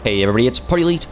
Hey everybody, it's PartyElite.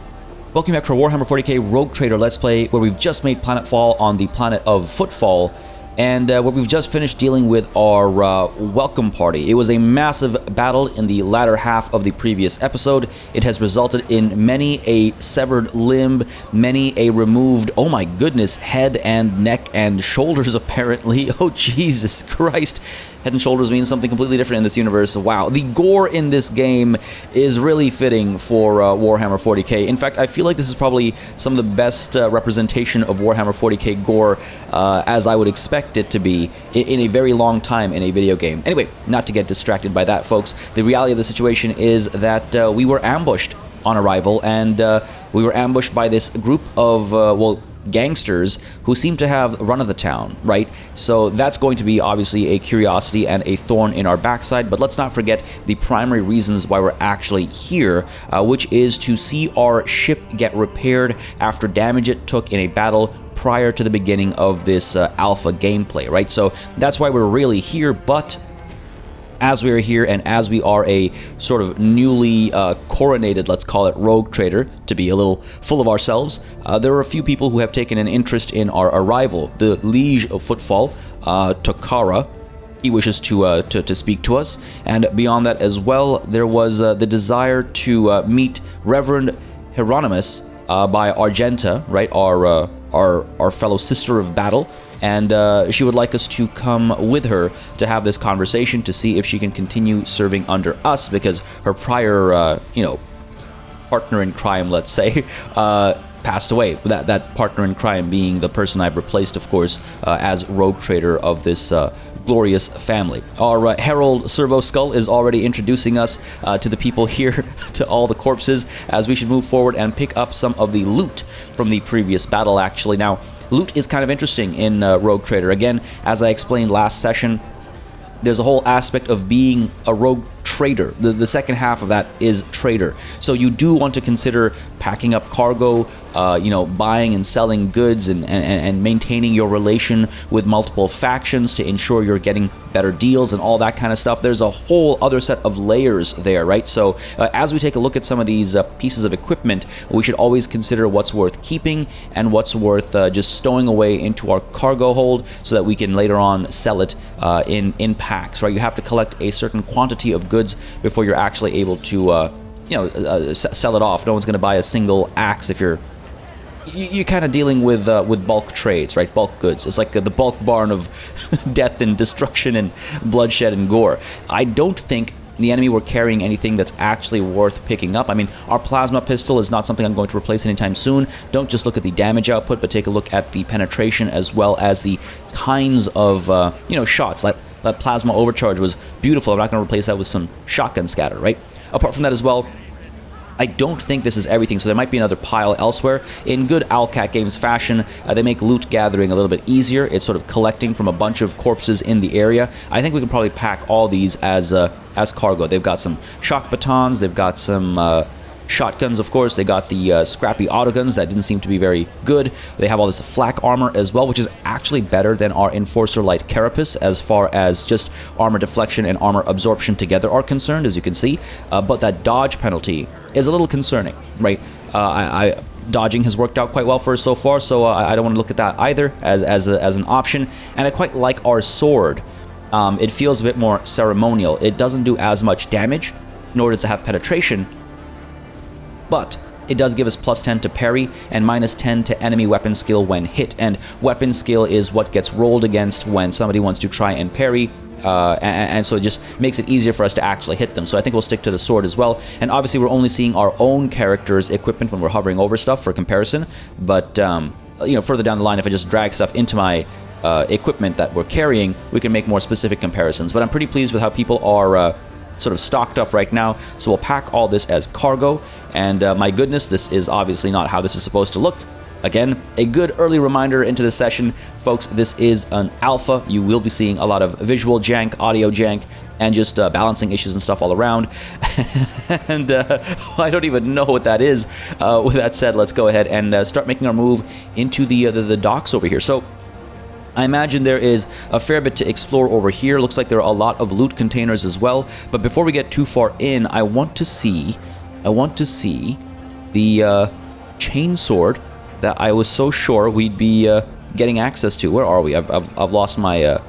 Welcome back to our Warhammer 40K Rogue Trader Let's Play, where we've just made planetfall on the planet of Footfall, and where we've just finished dealing with our welcome party. It was a massive battle in the latter half of the previous episode. It has resulted in many a severed limb, many a removed, oh my goodness, head and neck and shoulders apparently. Oh Jesus Christ. Head and shoulders means something completely different in this universe. Wow, the gore in this game is really fitting for Warhammer 40k. In fact, I feel like this is probably some of the best representation of Warhammer 40k gore as I would expect it to be in a very long time in a video game. Anyway, not to get distracted by that, folks. The reality of the situation is that we were ambushed on arrival, and we were ambushed by this group of, well, gangsters who seem to have run of the town, right? So that's going to be obviously a curiosity and a thorn in our backside, but let's not forget the primary reasons why we're actually here, which is to see our ship get repaired after damage it took in a battle prior to the beginning of this alpha gameplay, right? So that's why we're really here, but as we are here and as we are a sort of newly coronated, let's call it, rogue trader, to be a little full of ourselves, there are a few people who have taken an interest in our arrival. The Liege of Footfall, Takara, he wishes to speak to us, and beyond that as well, there was the desire to meet Reverend Hieronymus by Argenta, right, our fellow sister of battle, and she would like us to come with her to have this conversation to see if she can continue serving under us, because her prior, partner in crime, let's say, passed away. That partner in crime being the person I've replaced, of course, as rogue trader of this glorious family. Our Herald Servo Skull is already introducing us to the people here, to all the corpses, as we should move forward and pick up some of the loot from the previous battle, actually. Now, loot is kind of interesting in Rogue Trader. Again, as I explained last session, there's a whole aspect of being a rogue trader. The second half of that is trader. So you do want to consider packing up cargo, buying and selling goods, and maintaining your relation with multiple factions to ensure you're getting better deals and all that kind of stuff. There's a whole other set of layers there, right? So as we take a look at some of these pieces of equipment, we should always consider what's worth keeping and what's worth just stowing away into our cargo hold so that we can later on sell it in packs, right? You have to collect a certain quantity of goods before you're actually able to sell it off. No one's going to buy a single axe if you're kind of dealing with bulk trades, right? Bulk goods. It's like the bulk barn of death and destruction and bloodshed and gore. I don't think the enemy were carrying anything that's actually worth picking up. I mean, our plasma pistol is not something I'm going to replace anytime soon. Don't just look at the damage output, but take a look at the penetration as well as the kinds of shots. Like that plasma overcharge was beautiful. I'm not going to replace that with some shotgun scatter, right? Apart from that as well, I don't think this is everything, so there might be another pile elsewhere. In good Owlcat Games fashion, they make loot gathering a little bit easier. It's sort of collecting from a bunch of corpses in the area. I think we can probably pack all these as cargo. They've got some shock batons, they've got some shotguns, of course. They got the scrappy autoguns that didn't seem to be very good. They have all this flak armor as well, which is actually better than our Enforcer Light Carapace as far as just armor deflection and armor absorption together are concerned, as you can see. But that dodge penalty is a little concerning, right? Dodging has worked out quite well for us so far, so I don't want to look at that either as an option. And I quite like our sword. It feels a bit more ceremonial. It doesn't do as much damage, nor does it have penetration, but it does give us plus 10 to parry and minus 10 to enemy weapon skill when hit. And weapon skill is what gets rolled against when somebody wants to try and parry. And so it just makes it easier for us to actually hit them. So I think we'll stick to the sword as well. And obviously we're only seeing our own character's equipment when we're hovering over stuff for comparison. But, further down the line, if I just drag stuff into my equipment that we're carrying, we can make more specific comparisons. But I'm pretty pleased with how people are sort of stocked up right now. So we'll pack all this as cargo. And my goodness, this is obviously not how this is supposed to look. Again, a good early reminder into the session. Folks, this is an alpha. You will be seeing a lot of visual jank, audio jank, and just balancing issues and stuff all around. And I don't even know what that is. With that said, let's go ahead and start making our move into the docks over here. So I imagine there is a fair bit to explore over here. Looks like there are a lot of loot containers as well. But before we get too far in, I want to see I want to see the chainsword that I was so sure we'd be getting access to. Where are we? I've lost my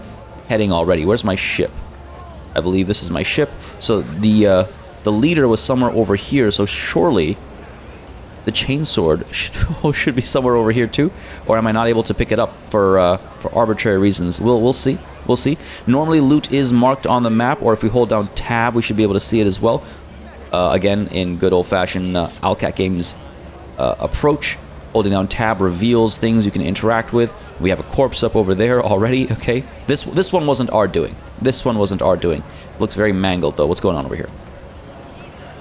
heading already. Where's my ship? I believe this is my ship. So the leader was somewhere over here, so surely the chainsword should be somewhere over here too. Or am I not able to pick it up for arbitrary reasons? We'll see. We'll see. Normally loot is marked on the map, or if we hold down tab, we should be able to see it as well. Again, in good old-fashioned Owlcat Games approach, holding down tab reveals things you can interact with. We have a corpse up over there already. Okay, this one wasn't our doing. This one wasn't our doing. Looks very mangled though. What's going on over here?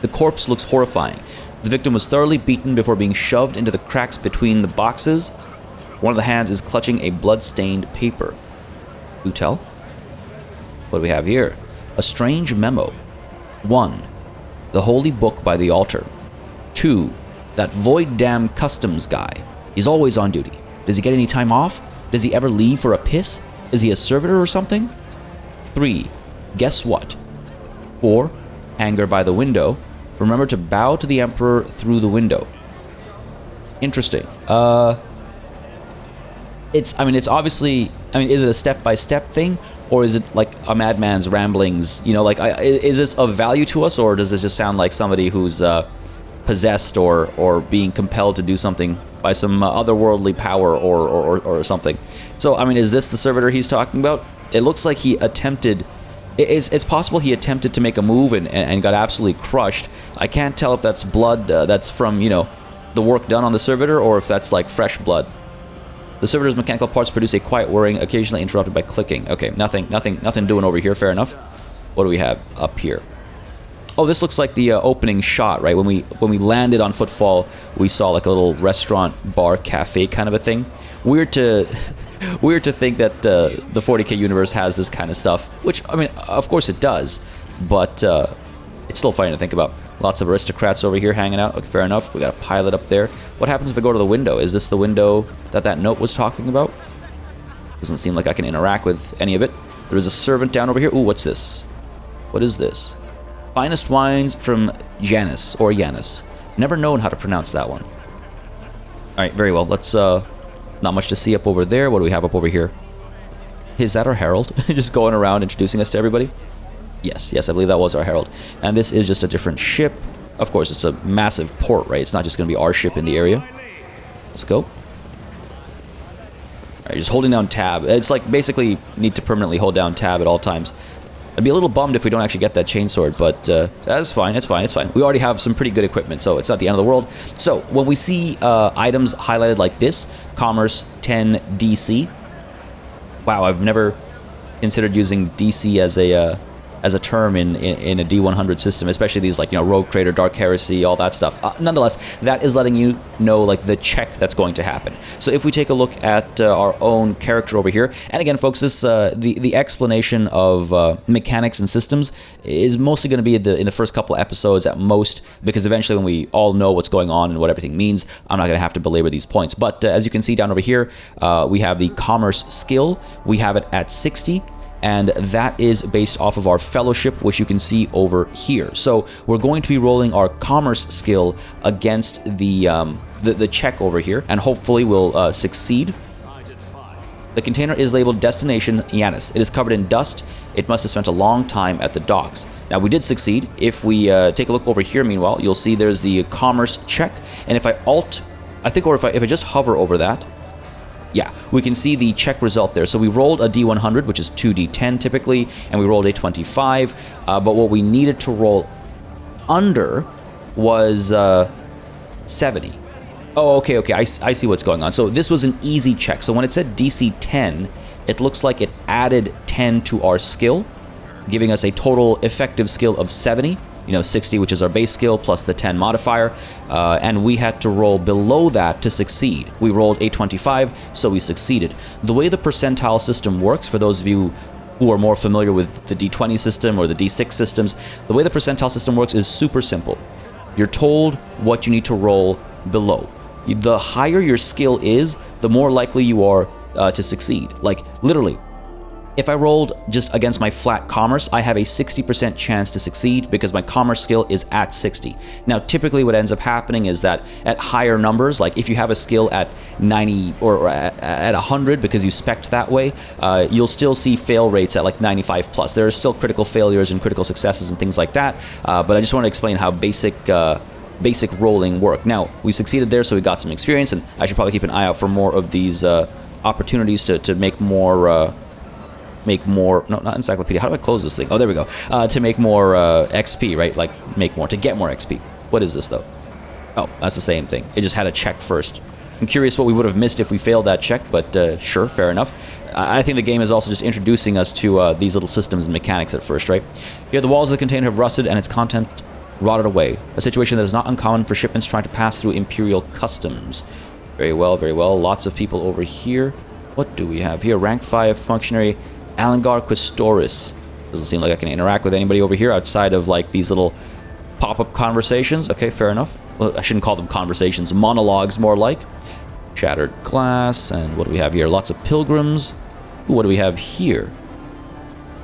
The corpse looks horrifying. The victim was thoroughly beaten before being shoved into the cracks between the boxes. One of the hands is clutching a blood-stained paper. Do tell? What do we have here? A strange memo. 1. The holy book by the altar. 2. That void damn customs guy. He's always on duty. Does he get any time off? Does he ever leave for a piss? Is he a servitor or something? 3. Guess what? 4. Hanger by the window. Remember to bow to the Emperor through the window. Interesting. It's obviously, is it a step-by-step thing? Or is it like a madman's ramblings? You know, like, is this of value to us? Or does this just sound like somebody who's possessed or being compelled to do something by some otherworldly power or something? So, is this the servitor he's talking about? It looks like he attempted... It's possible he attempted to make a move and got absolutely crushed. I can't tell if that's blood that's from, the work done on the servitor, or if that's like fresh blood. The servitor's mechanical parts produce a quiet whirring, occasionally interrupted by clicking. Okay, nothing doing over here. Fair enough. What do we have up here? Oh, this looks like the opening shot, right? When we landed on Footfall, we saw like a little restaurant, bar, cafe kind of a thing. Weird to think that the 40K universe has this kind of stuff, which, of course it does, but it's still funny to think about. Lots of aristocrats over here hanging out. Okay, fair enough. We got a pilot up there. What happens if I go to the window? Is this the window that note was talking about? Doesn't seem like I can interact with any of it. There is a servant down over here. Ooh, what's this? What is this? Finest wines from Janus, or Janus. Never known how to pronounce that one. Alright, very well. Let's, not much to see up over there. What do we have up over here? Is that our herald? Just going around introducing us to everybody? Yes, I believe that was our herald. And this is just a different ship. Of course, it's a massive port, right? It's not just going to be our ship in the area. Let's go. Alright, just holding down tab. It's like basically need to permanently hold down tab at all times. I'd be a little bummed if we don't actually get that chainsword, but that's fine, it's fine. We already have some pretty good equipment, so it's not the end of the world. So, when we see items highlighted like this, Commerce 10 DC. Wow, I've never considered using DC as a term in a D100 system, especially these like, Rogue Trader, Dark Heresy, all that stuff. Nonetheless, that is letting you know like the check that's going to happen. So if we take a look at our own character over here, and again, folks, this the explanation of mechanics and systems is mostly going to be in the first couple episodes at most, because eventually when we all know what's going on and what everything means, I'm not going to have to belabor these points. But as you can see down over here, we have the commerce skill. We have it at 60. And that is based off of our fellowship, which you can see over here. So we're going to be rolling our commerce skill against the check over here, and hopefully we'll succeed. The container is labeled Destination Janus. It is covered in dust. It must have spent a long time at the docks. Now, we did succeed. If we take a look over here, meanwhile, you'll see there's the commerce check. And if I if I just hover over that, yeah, we can see the check result there. So we rolled a D100, which is 2D10 typically, and we rolled a 25. But what we needed to roll under was 70. Oh, okay, I see what's going on. So this was an easy check. So when it said DC 10, it looks like it added 10 to our skill, giving us a total effective skill of 70. 60, which is our base skill, plus the 10 modifier, and we had to roll below that to succeed. We rolled a 25, so we succeeded. The way the percentile system works, for those of you who are more familiar with the D20 system or the D6 systems, the way the percentile system works is super simple. You're told what you need to roll below. The higher your skill is, the more likely you are to succeed. Like, literally, If I rolled just against my flat commerce, I have a 60% chance to succeed because my commerce skill is at 60. Now, typically what ends up happening is that at higher numbers, like if you have a skill at 90 or at 100 because you spec'd that way, you'll still see fail rates at like 95 plus. There are still critical failures and critical successes and things like that, but I just want to explain how basic rolling work. Now, we succeeded there, so we got some experience, and I should probably keep an eye out for more of these opportunities to make more... no, not encyclopedia. How do I close this thing? Oh, there we go. To make more XP, right? Like, to get more XP. What is this, though? Oh, that's the same thing. It just had a check first. I'm curious what we would have missed if we failed that check, but sure, fair enough. I think the game is also just introducing us to these little systems and mechanics at first, right? Here, the walls of the container have rusted and its content rotted away. A situation that is not uncommon for shipments trying to pass through Imperial customs. Very well, very well. Lots of people over here. What do we have here? Rank 5 functionary... Alangar Questoris. Doesn't seem like I can interact with anybody over here outside of like these little pop-up conversations. Okay, fair enough. Well, I shouldn't call them conversations, monologues more like. Shattered glass, and what do we have here? Lots of pilgrims. Ooh, what do we have here?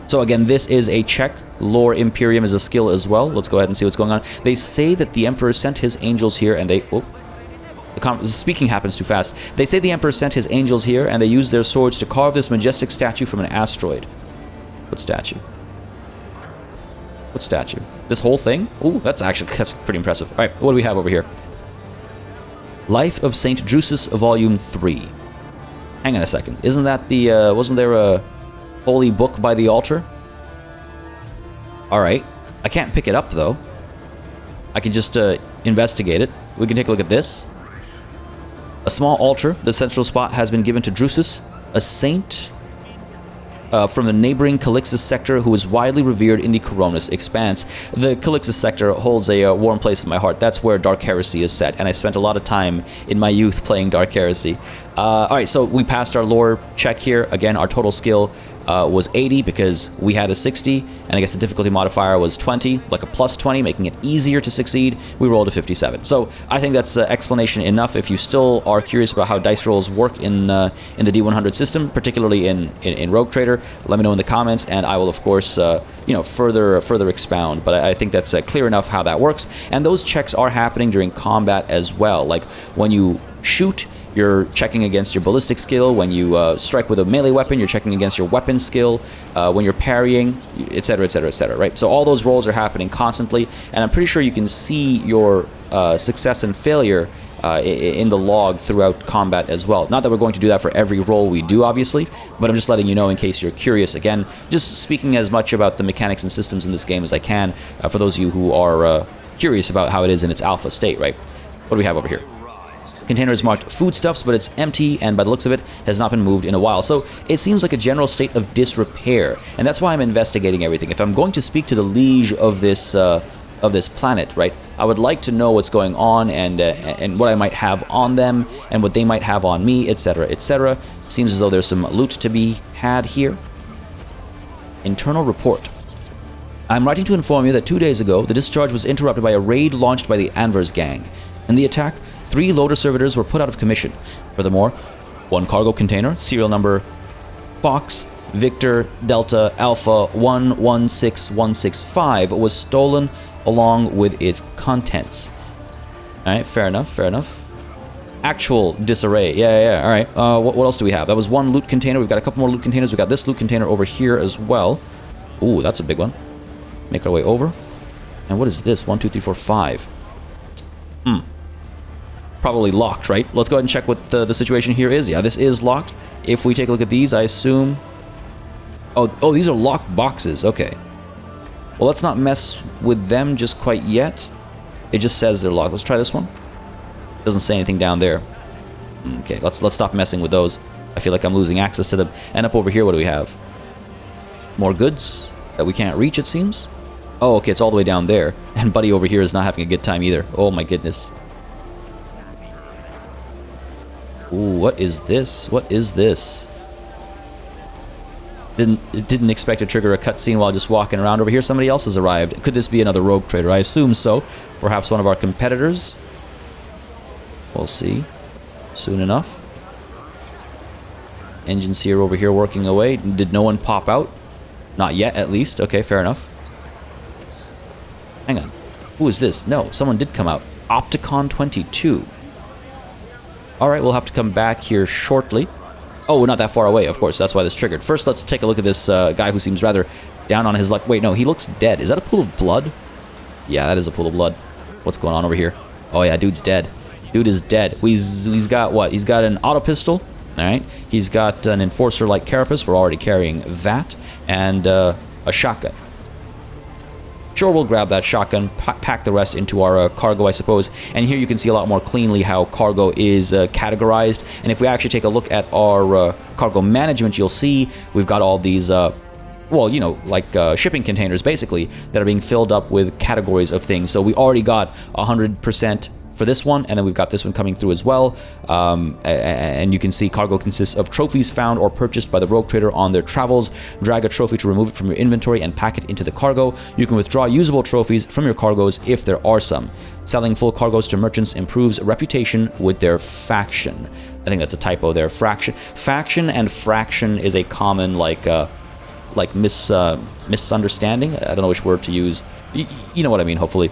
So again, this is a check. Lore Imperium is a skill as well. Let's go ahead and see what's going on. They say that the Emperor sent his angels here and they... Oh. Speaking happens too fast. They say the Emperor sent his angels here, and they used their swords to carve this majestic statue from an asteroid. What statue? What statue? This whole thing? Ooh, that's pretty impressive. All right, what do we have over here? Life of Saint Drusus, Volume 3. Hang on a second. Isn't that the, wasn't there a holy book by the altar? All right. I can't pick it up, though. I can just investigate it. We can take a look at this. A small altar, the central spot, has been given to Drusus, a saint from the neighboring Calixus sector who is widely revered in the Coronis expanse. The Calixus sector holds a warm place in my heart. That's where Dark Heresy is set, and I spent a lot of time in my youth playing Dark Heresy. Alright, so we passed our lore check here. Again, our total skill was 80 because we had a 60, and I guess the difficulty modifier was 20, like a plus 20, making it easier to succeed. We rolled a 57. So I think that's explanation enough. If you still are curious about how dice rolls work in the D100 system, particularly in Rogue Trader, let me know in the comments, and I will, of course, further expound. But I think that's clear enough how that works. And those checks are happening during combat as well. Like when you shoot, you're checking against your ballistic skill. When you strike with a melee weapon, you're checking against your weapon skill. When you're parrying, etc., etc., etc., right? So all those rolls are happening constantly, and I'm pretty sure you can see your success and failure in the log throughout combat as well. Not that we're going to do that for every roll we do, obviously, but I'm just letting you know in case you're curious. Again, just speaking as much about the mechanics and systems in this game as I can for those of you who are curious about how it is in its alpha state, right? What do we have over here? Container is marked foodstuffs, but it's empty, and by the looks of it, has not been moved in a while. So it seems like a general state of disrepair, and that's why I'm investigating everything. If I'm going to speak to the Liege of this planet, right, I would like to know what's going on and what I might have on them and what they might have on me, etc., etc. Seems as though there's some loot to be had here. Internal report. I'm writing to inform you that 2 days ago, the discharge was interrupted by a raid launched by the Anvers gang. In the attack, 3 loader servitors were put out of commission. Furthermore, 1 cargo container, serial number Fox Victor Delta Alpha 116165, was stolen along with its contents. Alright, fair enough, fair enough. Actual disarray. Yeah, alright. What else do we have? That was 1 loot container. We've got a couple more loot containers. We've got this loot container over here as well. Ooh, that's a big one. Make our way over. And what is this? 1, 2, 3, 4, 5. Probably locked, right? Let's go ahead and check what the situation here is. Yeah, this is locked. If we take a look at these, I assume... Oh, these are locked boxes. Okay. Well, let's not mess with them just quite yet. It just says they're locked. Let's try this one. Doesn't say anything down there. Okay, let's stop messing with those. I feel like I'm losing access to them. And up over here, what do we have? More goods that we can't reach, it seems. Oh, okay, it's all the way down there. And Buddy over here is not having a good time either. Oh, my goodness. Ooh, what is this? What is this? Didn't expect to trigger a cutscene while just walking around over here. Somebody else has arrived. Could this be another rogue trader? I assume so. Perhaps one of our competitors. We'll see soon enough. Engines here over here working away. Did no one pop out? Not yet, at least. Okay, fair enough. Hang on. Who is this? No, someone did come out. Opticon 22. Alright, we'll have to come back here shortly. Oh, we're not that far away, of course. That's why this triggered. First, let's take a look at this guy who seems rather down on his luck. Wait, no, he looks dead. Is that a pool of blood? Yeah, that is a pool of blood. What's going on over here? Oh, yeah, dude's dead. Dude is dead. He's got what? He's got an auto pistol. Alright. He's got an enforcer like carapace. We're already carrying that. And a shotgun. Sure, we'll grab that shotgun, pack the rest into our cargo, I suppose. And here you can see a lot more cleanly how cargo is categorized. And if we actually take a look at our cargo management, you'll see we've got all these, well, you know, like shipping containers, basically, that are being filled up with categories of things. So we already got 100% for this one, and then we've got this one coming through as well. And you can see cargo consists of trophies found or purchased by the rogue trader on their travels. Drag a trophy to remove it from your inventory and pack it into the cargo. You can withdraw usable trophies from your cargoes if there are some. Selling full cargoes to merchants improves reputation with their faction. I think that's a typo there. Faction and fraction is a common misunderstanding. I don't know which word to use. You know what I mean, hopefully.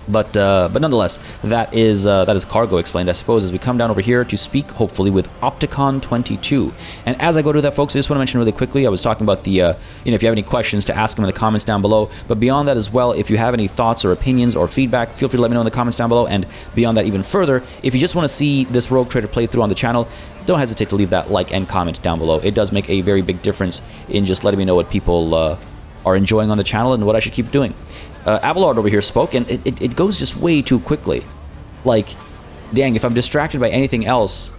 But nonetheless, that is cargo explained, I suppose, as we come down over here to speak, hopefully, with Opticon 22. And as I go to that, folks, I just want to mention really quickly, I was talking about the, you know, if you have any questions, to ask them in the comments down below. But beyond that as well, if you have any thoughts or opinions or feedback, feel free to let me know in the comments down below. And beyond that even further, if you just want to see this Rogue Trader playthrough on the channel, don't hesitate to leave that like and comment down below. It does make a very big difference in just letting me know what people are enjoying on the channel and what I should keep doing. Abelard over here spoke, and it goes just way too quickly. Like, dang, if I'm distracted by anything else,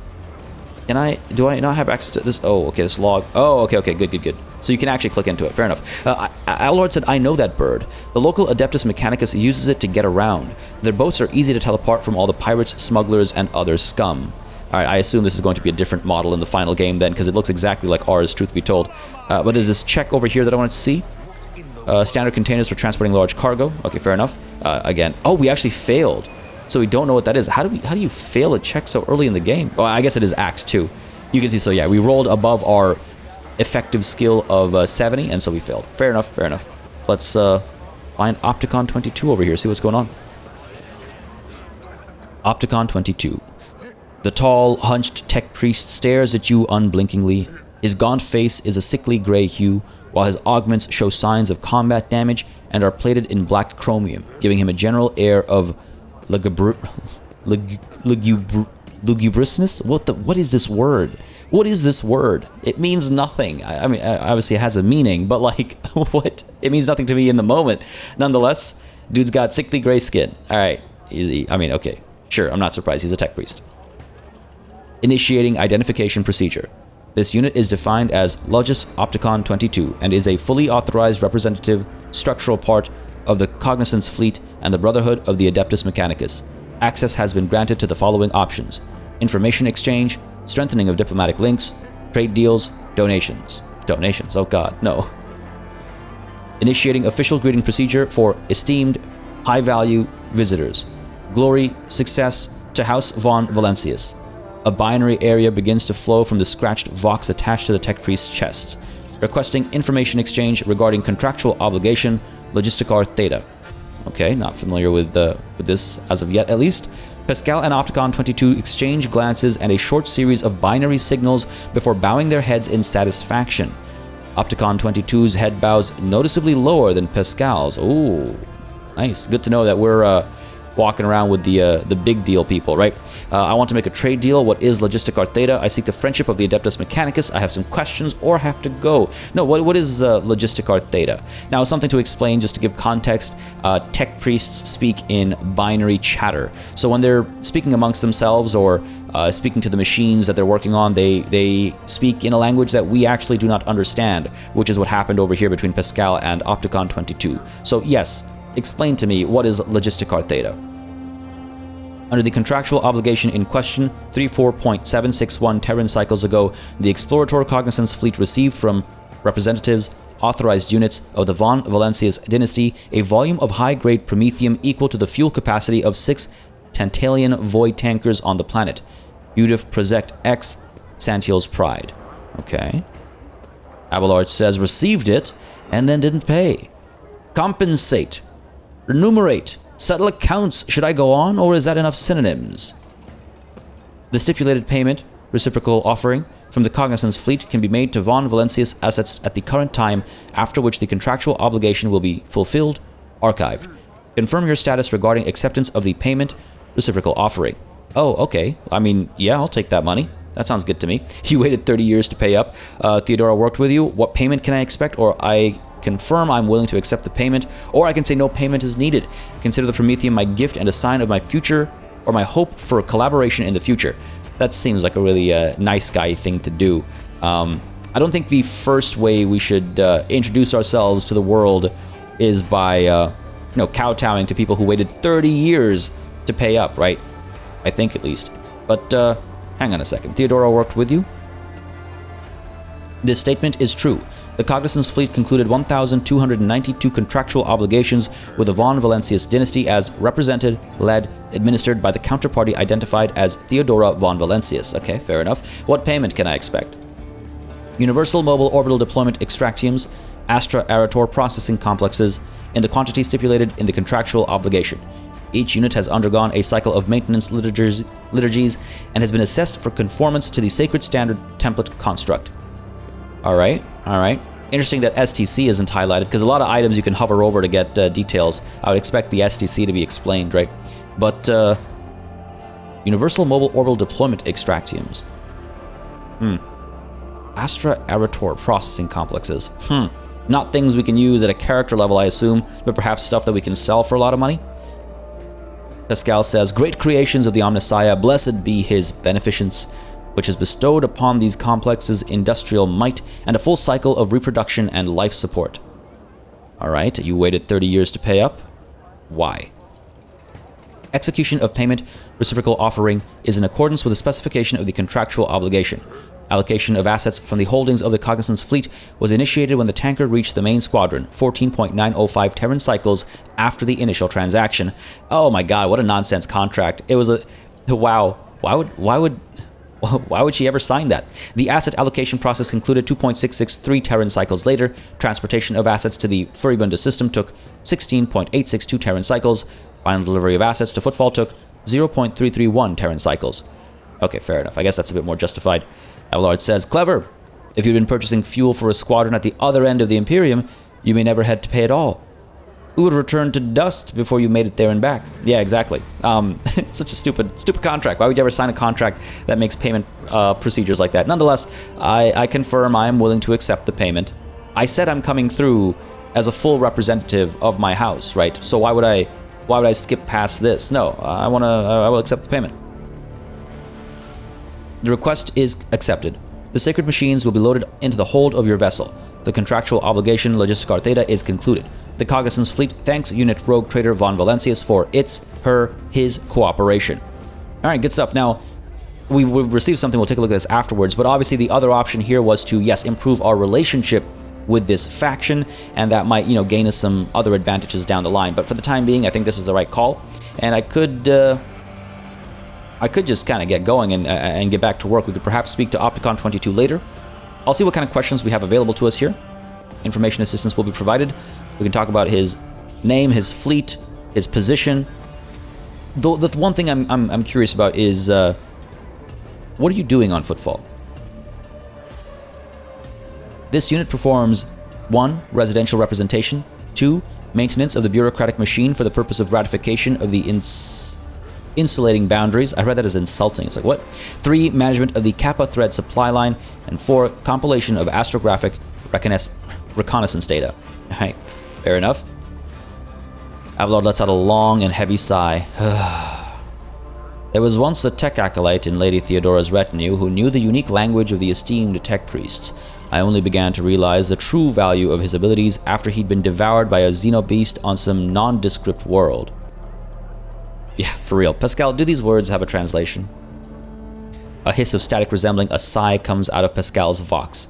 do I not have access to this? Oh, okay, this log. Oh, okay, good. So you can actually click into it. Fair enough. Abelard said, I know that bird. The local Adeptus Mechanicus uses it to get around. Their boats are easy to tell apart from all the pirates, smugglers, and other scum. Alright, I assume this is going to be a different model in the final game then, because it looks exactly like ours, truth be told. But there's this check over here that I wanted to see. Standard containers for transporting large cargo. Okay, fair enough. Again, oh, we actually failed. So we don't know what that is. How do you fail a check so early in the game? Well, I guess it is Act 2. You can see, so yeah, we rolled above our effective skill of 70, and so we failed. Fair enough. Let's find Opticon 22 over here, see what's going on. Opticon 22. The tall, hunched tech priest stares at you unblinkingly. His gaunt face is a sickly gray hue, while his augments show signs of combat damage and are plated in black chromium, giving him a general air of lugubriousness? What is this word? What is this word? It means nothing. I mean, obviously it has a meaning, but like, what? It means nothing to me in the moment. Nonetheless, dude's got sickly gray skin. Alright, easy. I mean, okay. Sure, I'm not surprised. He's a tech priest. Initiating identification procedure. This unit is defined as Lugus Opticon 22 and is a fully authorized representative structural part of the Cognizance Fleet and the Brotherhood of the Adeptus Mechanicus. Access has been granted to the following options: information exchange, strengthening of diplomatic links, trade deals, donations. Donations, oh god, no. Initiating official greeting procedure for esteemed, high-value visitors. Glory, success to House von Valencius. A binary area begins to flow from the scratched vox attached to the tech priest's chest. Requesting information exchange regarding contractual obligation, Logisticar Theta. Okay, not familiar with this as of yet, at least. Pascal and Opticon 22 exchange glances and a short series of binary signals before bowing their heads in satisfaction. Opticon 22's head bows noticeably lower than Pascal's. Ooh, nice. Good to know that we're walking around with the big deal people, right? I want to make a trade deal. What is Logisticar Theta? I seek the friendship of the Adeptus Mechanicus. I have some questions or have to go. No, what is Logisticar Theta? Now, something to explain, just to give context, tech priests speak in binary chatter. So when they're speaking amongst themselves or speaking to the machines that they're working on, they speak in a language that we actually do not understand, which is what happened over here between Pascal and Opticon 22. So yes, explain to me, what is Logisticar Theta? Under the contractual obligation in question, 34.761 Terran cycles ago, the Explorator Cognizance Fleet received from representatives, authorized units of the von Valencius dynasty, a volume of high-grade promethium equal to the fuel capacity of 6 Tantalian void tankers on the planet. Udif Project X, Santiel's Pride. Okay. Abelard says received it and then didn't pay. Compensate. Remunerate. Settle accounts. Should I go on, or is that enough synonyms? The stipulated payment, reciprocal offering, from the Cognizant's fleet can be made to Von Valencius assets at the current time, after which the contractual obligation will be fulfilled, archived. Confirm your status regarding acceptance of the payment, reciprocal offering. Oh, okay. I mean, yeah, I'll take that money. That sounds good to me. You waited 30 years to pay up. Theodora worked with you. What payment can I expect? Or I confirm I'm willing to accept the payment. Or I can say no payment is needed. Consider the Prometheum my gift and a sign of my future, or my hope for collaboration in the future. That seems like a really nice guy thing to do. I don't think the first way we should introduce ourselves to the world is by, kowtowing to people who waited 30 years to pay up, right? I think at least. But, hang on a second. Theodora worked with you? This statement is true. The Cognizant's fleet concluded 1,292 contractual obligations with the Von Valencius dynasty as represented, led, administered by the counterparty identified as Theodora Von Valencius. Okay, fair enough. What payment can I expect? Universal Mobile Orbital Deployment Extractiums, Astra Arator Processing Complexes, in the quantity stipulated in the contractual obligation. Each unit has undergone a cycle of maintenance liturgies and has been assessed for conformance to the Sacred Standard template construct. Alright. Interesting that STC isn't highlighted, because a lot of items you can hover over to get details. I would expect the STC to be explained, right? But, Universal Mobile Orbital Deployment Extractiums. Astra Arator Processing Complexes. Not things we can use at a character level, I assume, but perhaps stuff that we can sell for a lot of money? Pascal says, great creations of the Omnissiah, blessed be his beneficence, which has bestowed upon these complexes industrial might and a full cycle of reproduction and life support. Alright, you waited 30 years to pay up? Why? Execution of payment, reciprocal offering, is in accordance with the specification of the contractual obligation. Allocation of assets from the holdings of the Cognizant's fleet was initiated when the tanker reached the main squadron, 14.905 Terran cycles after the initial transaction. Oh my god, what a nonsense contract. It was a... Wow. Why would she ever sign that? The asset allocation process concluded 2.663 Terran cycles later. Transportation of assets to the Furibunda system took 16.862 Terran cycles. Final delivery of assets to Footfall took 0.331 Terran cycles. Okay, fair enough. I guess that's a bit more justified. Abelard says, clever. If you'd been purchasing fuel for a squadron at the other end of the Imperium, you may never had to pay at all. Who would return to dust before you made it there and back? Yeah, exactly. It's such a stupid contract. Why would you ever sign a contract that makes payment procedures like that? Nonetheless, I confirm I am willing to accept the payment. I said I'm coming through as a full representative of my house, right? So why would I skip past this? No, I will accept the payment. The request is accepted. The sacred machines will be loaded into the hold of your vessel. The contractual obligation Logistic Theta is concluded. The Cognizant's fleet thanks Unit Rogue Trader Von Valencius for his cooperation. Alright, good stuff. Now, we've received something, we'll take a look at this afterwards, but obviously the other option here was to, yes, improve our relationship with this faction, and that might, gain us some other advantages down the line. But for the time being, I think this is the right call, and I could just kind of get going and get back to work. We could perhaps speak to Opticon22 later. I'll see what kind of questions we have available to us here. Information assistance will be provided. We can talk about his name, his fleet, his position. The one thing I'm curious about is, what are you doing on Footfall? This unit performs 1. Residential representation, 2. Maintenance of the bureaucratic machine for the purpose of ratification of the insulating boundaries. I read that as insulting. It's like, what? 3. Management of the Kappa thread supply line, and 4. Compilation of astrographic reconnaissance data. Alright, fair enough. Abelard lets out a long and heavy sigh. There was once a tech acolyte in Lady Theodora's retinue who knew the unique language of the esteemed tech priests. I only began to realize the true value of his abilities after he'd been devoured by a xenobeast on some nondescript world. Yeah, for real. Pascal, do these words have a translation? A hiss of static resembling a sigh comes out of Pascal's vox.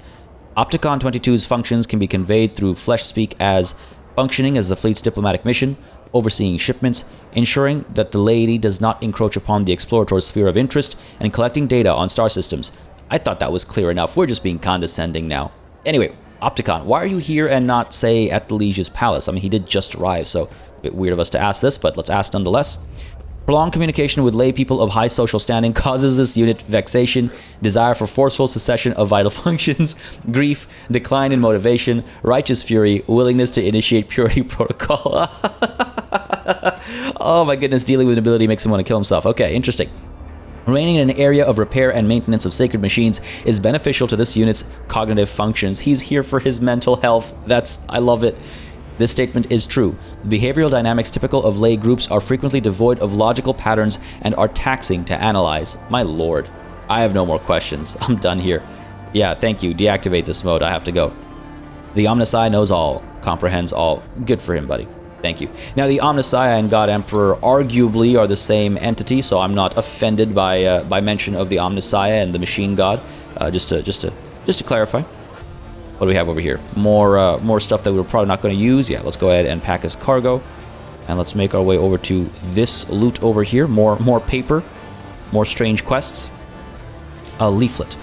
Opticon 22's functions can be conveyed through flesh speak as functioning as the fleet's diplomatic mission, overseeing shipments, ensuring that the lady does not encroach upon the explorator's sphere of interest, and collecting data on star systems. I thought that was clear enough. We're just being condescending now. Anyway, Opticon, why are you here and not, say, at the Liege's palace? I mean, he did just arrive, so a bit weird of us to ask this, but let's ask nonetheless. Prolonged communication with lay people of high social standing causes this unit vexation, desire for forceful cessation of vital functions, grief, decline in motivation, righteous fury, willingness to initiate purity protocol. Oh my goodness, dealing with nobility makes him want to kill himself. Okay, interesting. Remaining in an area of repair and maintenance of sacred machines is beneficial to this unit's cognitive functions. He's here for his mental health. I love it. This statement is true. The behavioral dynamics typical of lay groups are frequently devoid of logical patterns and are taxing to analyze. My lord. I have no more questions. I'm done here. Yeah, thank you. Deactivate this mode. I have to go. The Omnisci knows all, comprehends all. Good for him, buddy. Thank you. Now, the Omnisci and God Emperor arguably are the same entity, so I'm not offended by mention of the Omnisci and the Machine God. Just to clarify. What do we have over here? More stuff that we're probably not going to use. Yeah, let's go ahead and pack as cargo. And let's make our way over to this loot over here. More paper. More strange quests. A leaflet.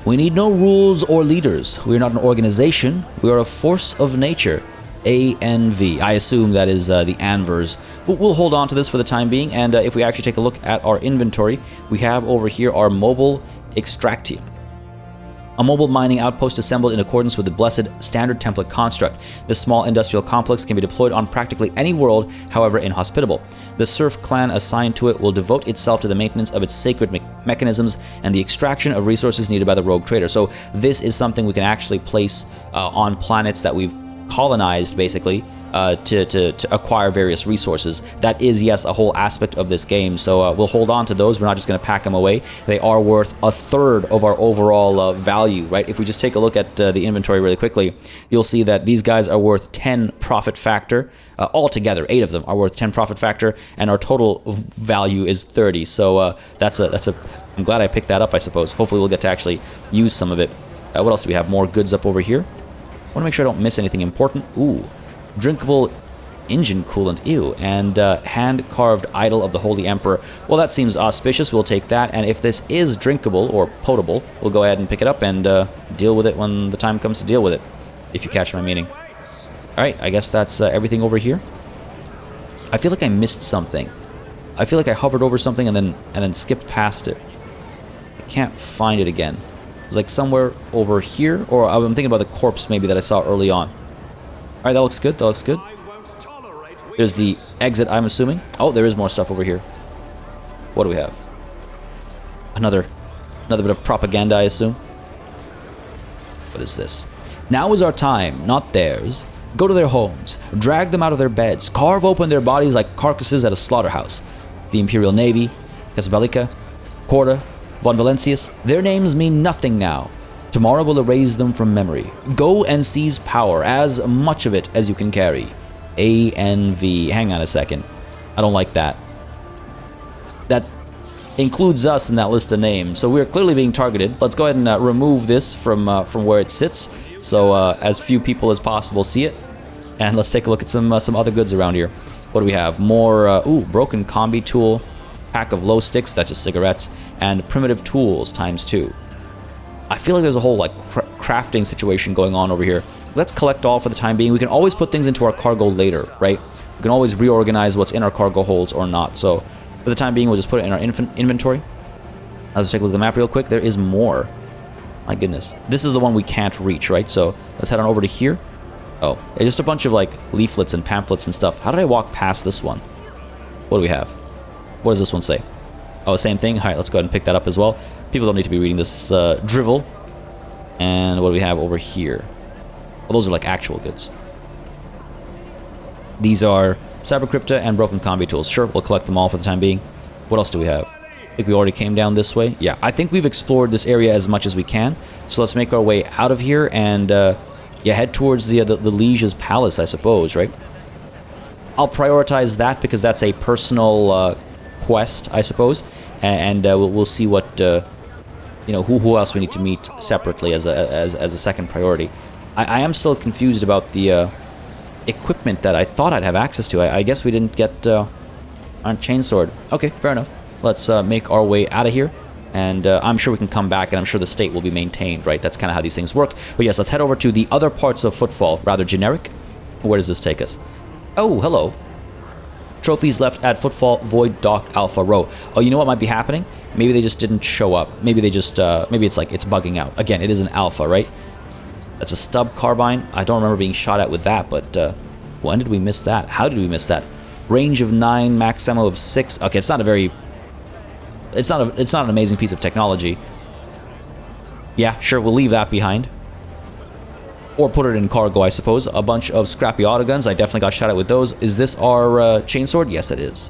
We need no rules or leaders. We are not an organization. We are a force of nature. ANV. I assume that is the Anvers. But we'll hold on to this for the time being. And if we actually take a look at our inventory, we have over here our mobile extractium. A mobile mining outpost assembled in accordance with the blessed standard template construct. This small industrial complex can be deployed on practically any world, however inhospitable. The serf clan assigned to it will devote itself to the maintenance of its sacred mechanisms and the extraction of resources needed by the rogue trader. So this is something we can actually place on planets that we've colonized, basically, to acquire various resources. That is, yes, a whole aspect of this game, so we'll hold on to those. We're not just going to pack them away. They are worth a third of our overall value, right? If we just take a look at the inventory really quickly, you'll see that these guys are worth 10 profit factor. Altogether, 8 of them are worth 10 profit factor, and our total value is 30. So that's a I'm glad I picked that up, I suppose. Hopefully we'll get to actually use some of it. What else do we have? More goods up over here. I want to make sure I don't miss anything important. Ooh. Drinkable engine coolant, ew, and hand-carved idol of the Holy Emperor. Well, that seems auspicious. We'll take that, and if this is drinkable or potable, we'll go ahead and pick it up and deal with it when the time comes to deal with it, if you catch my meaning. Alright, I guess that's everything over here. I feel like I missed something. I feel like I hovered over something and then skipped past it. I can't find it again. It was like somewhere over here, or I'm thinking about the corpse maybe that I saw early on. Alright, that looks good, that looks good. There's the exit, I'm assuming. Oh, there is more stuff over here. What do we have? Another bit of propaganda, I assume. What is this? Now is our time, not theirs. Go to their homes, drag them out of their beds, carve open their bodies like carcasses at a slaughterhouse. The Imperial Navy, Casablanca, Corda, Von Valencius, their names mean nothing now. Tomorrow will erase them from memory. Go and seize power, as much of it as you can carry. ANV. Hang on a second. I don't like that. That includes us in that list of names, so we're clearly being targeted. Let's go ahead and remove this from where it sits, so as few people as possible see it. And let's take a look at some other goods around here. What do we have? More, broken combi tool, pack of low sticks, that's just cigarettes, and primitive tools ×2. I feel like there's a whole like crafting situation going on over here. Let's collect all for the time being. We can always put things into our cargo later, right? We can always reorganize what's in our cargo holds or not. So for the time being, we'll just put it in our inventory. Let's take a look at the map real quick. There is more. My goodness. This is the one we can't reach, right? So let's head on over to here. Oh, just a bunch of like leaflets and pamphlets and stuff. How did I walk past this one? What do we have? What does this one say? Oh, same thing. All right, let's go ahead and pick that up as well. People don't need to be reading this drivel. And what do we have over here? Well, those are like actual goods. These are Cybercrypta and broken combi tools. Sure, we'll collect them all for the time being. What else do we have? I think we already came down this way. Yeah, I think we've explored this area as much as we can. So let's make our way out of here and yeah, head towards the Liege's palace, I suppose, right? I'll prioritize that because that's a personal quest, I suppose. And we'll see what you know, who else we need to meet separately as a second priority. I am still confused about the equipment that I thought I'd have access to. I guess we didn't get on chainsword. Okay, fair enough. Let's make our way out of here And I'm sure we can come back, and I'm sure the state will be maintained, right? That's kind of how these things work. But yes, let's head over to the other parts of Footfall, rather generic. Where does this take us? Oh, hello. Trophies left at Footfall Void Dock Alpha Row. Oh, you know what might be happening? Maybe they just didn't show up. Maybe they just, maybe it's like, it's bugging out. Again, it is an alpha, right? That's a stub carbine. I don't remember being shot at with that, but when did we miss that? How did we miss that? Range of 9, max ammo of 6. Okay, it's not a very... It's not an amazing piece of technology. Yeah, sure, we'll leave that behind. Or put it in cargo, I suppose. A bunch of scrappy autoguns. I definitely got shot at with those. Is this our chainsword? Yes, it is.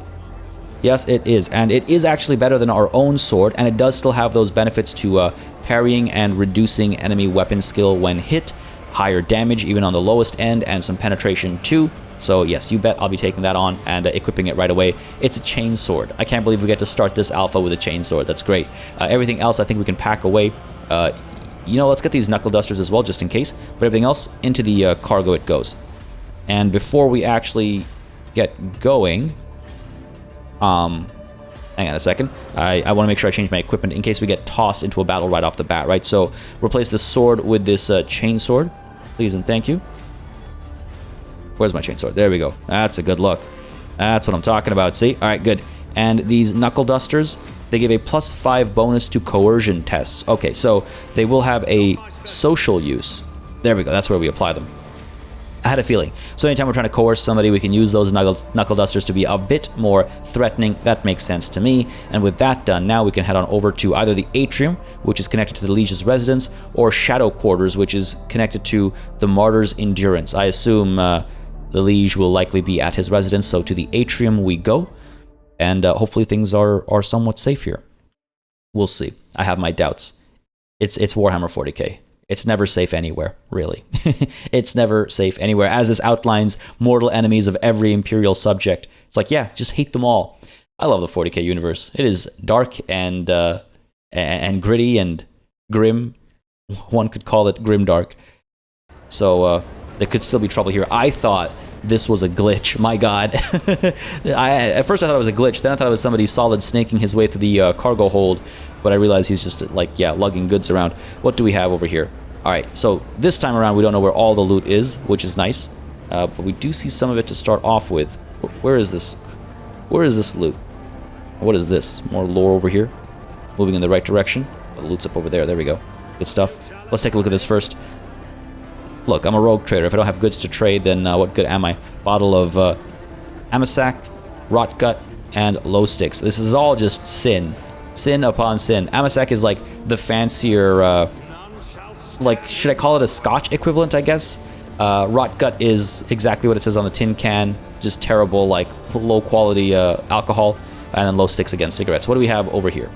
Yes, it is. And it is actually better than our own sword, and it does still have those benefits to parrying and reducing enemy weapon skill when hit, higher damage even on the lowest end, and some penetration too. So yes, you bet I'll be taking that on and equipping it right away. It's a chainsword. I can't believe we get to start this alpha with a chainsword. That's great. Everything else I think we can pack away. You know, let's get these knuckle dusters as well, just in case. But everything else, into the cargo it goes. And before we actually get going... hang on a second. I want to make sure I change my equipment in case we get tossed into a battle right off the bat, right? So, replace the sword with this chainsword. Please and thank you. Where's my chainsword? There we go. That's a good look. That's what I'm talking about, see? Alright, good. And these knuckle dusters, they give a +5 bonus to coercion tests. Okay, so they will have a social use. There we go. That's where we apply them. I had a feeling. So anytime we're trying to coerce somebody, we can use those knuckle dusters to be a bit more threatening. That makes sense to me. And with that done, now we can head on over to either the atrium, which is connected to the Liege's residence, or shadow quarters, which is connected to the Martyr's endurance. I assume the Liege will likely be at his residence, so to the atrium we go. And hopefully things are somewhat safe here. We'll see. I have my doubts. It's Warhammer 40K. It's never safe anywhere, really. It's never safe anywhere. As this outlines mortal enemies of every Imperial subject. It's like, yeah, just hate them all. I love the 40K universe. It is dark and gritty and grim. One could call it grimdark. So there could still be trouble here. I thought this was a glitch. My god. At first I thought it was a glitch. Then I thought it was somebody solid snaking his way through the cargo hold. But I realized he's just, like, yeah, lugging goods around. What do we have over here? Alright, so this time around we don't know where all the loot is, which is nice. But we do see some of it to start off with. Where is this? Where is this loot? What is this? More lore over here. Moving in the right direction. The loot's up over there. There we go. Good stuff. Let's take a look at this first. Look, I'm a rogue trader. If I don't have goods to trade, then what good am I? Bottle of Amisac, Rot Gut, and Low Sticks. This is all just sin. Sin upon sin. Amisac is like the fancier, like, should I call it a Scotch equivalent, I guess? Rot Gut is exactly what it says on the tin can. Just terrible, like, low quality alcohol. And then Low Sticks again, cigarettes. What do we have over here?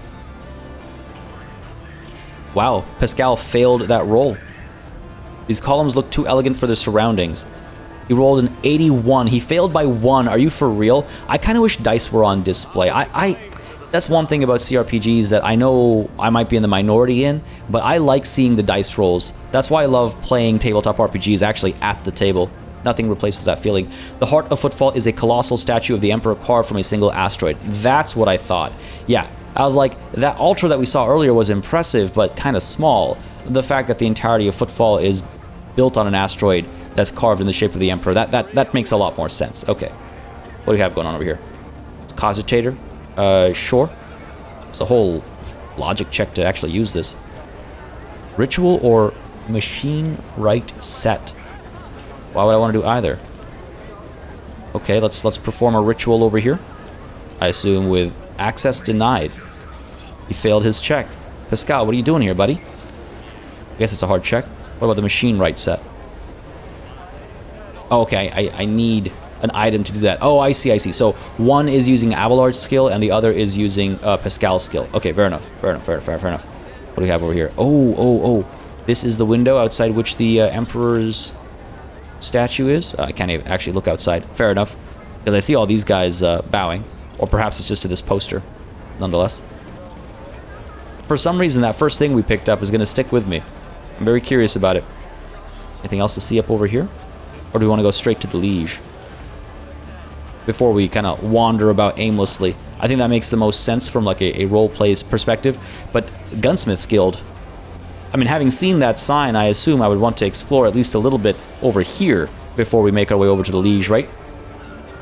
Wow, Pascal failed that roll. These columns look too elegant for their surroundings. He rolled an 81. He failed by 1. Are you for real? I kind of wish dice were on display. That's one thing about cRPGs that I know I might be in the minority in, but I like seeing the dice rolls. That's why I love playing tabletop RPGs actually at the table. Nothing replaces that feeling. The Heart of Footfall is a colossal statue of the Emperor carved from a single asteroid. That's what I thought. Yeah, I was like, that altar that we saw earlier was impressive, but kind of small. The fact that the entirety of Footfall is built on an asteroid that's carved in the shape of the Emperor, that makes a lot more sense. Okay, what do we have going on over here? It's Cogitator. Sure. It's a whole logic check to actually use this. Ritual or machine right set? Why would I want to do either? Okay, let's perform a ritual over here. I assume with access denied. He failed his check. Pascal, what are you doing here, buddy? I guess it's a hard check. What about the machine right set? Oh, okay, I need an item to do that. Oh, I see. So one is using Abelard's skill and the other is using Pascal's skill. Okay, fair enough. Fair enough. What do we have over here? Oh. This is the window outside which the Emperor's statue is. I can't even actually look outside. Fair enough. Because I see all these guys bowing. Or perhaps it's just to this poster, nonetheless. For some reason, that first thing we picked up is going to stick with me. I'm very curious about it. Anything else to see up over here? Or do we want to go straight to the Liege? before we kind of wander about aimlessly. I think that makes the most sense from like a role-play perspective. But Gunsmith's Guild, I mean, having seen that sign, I assume I would want to explore at least a little bit over here before we make our way over to the Liege, right?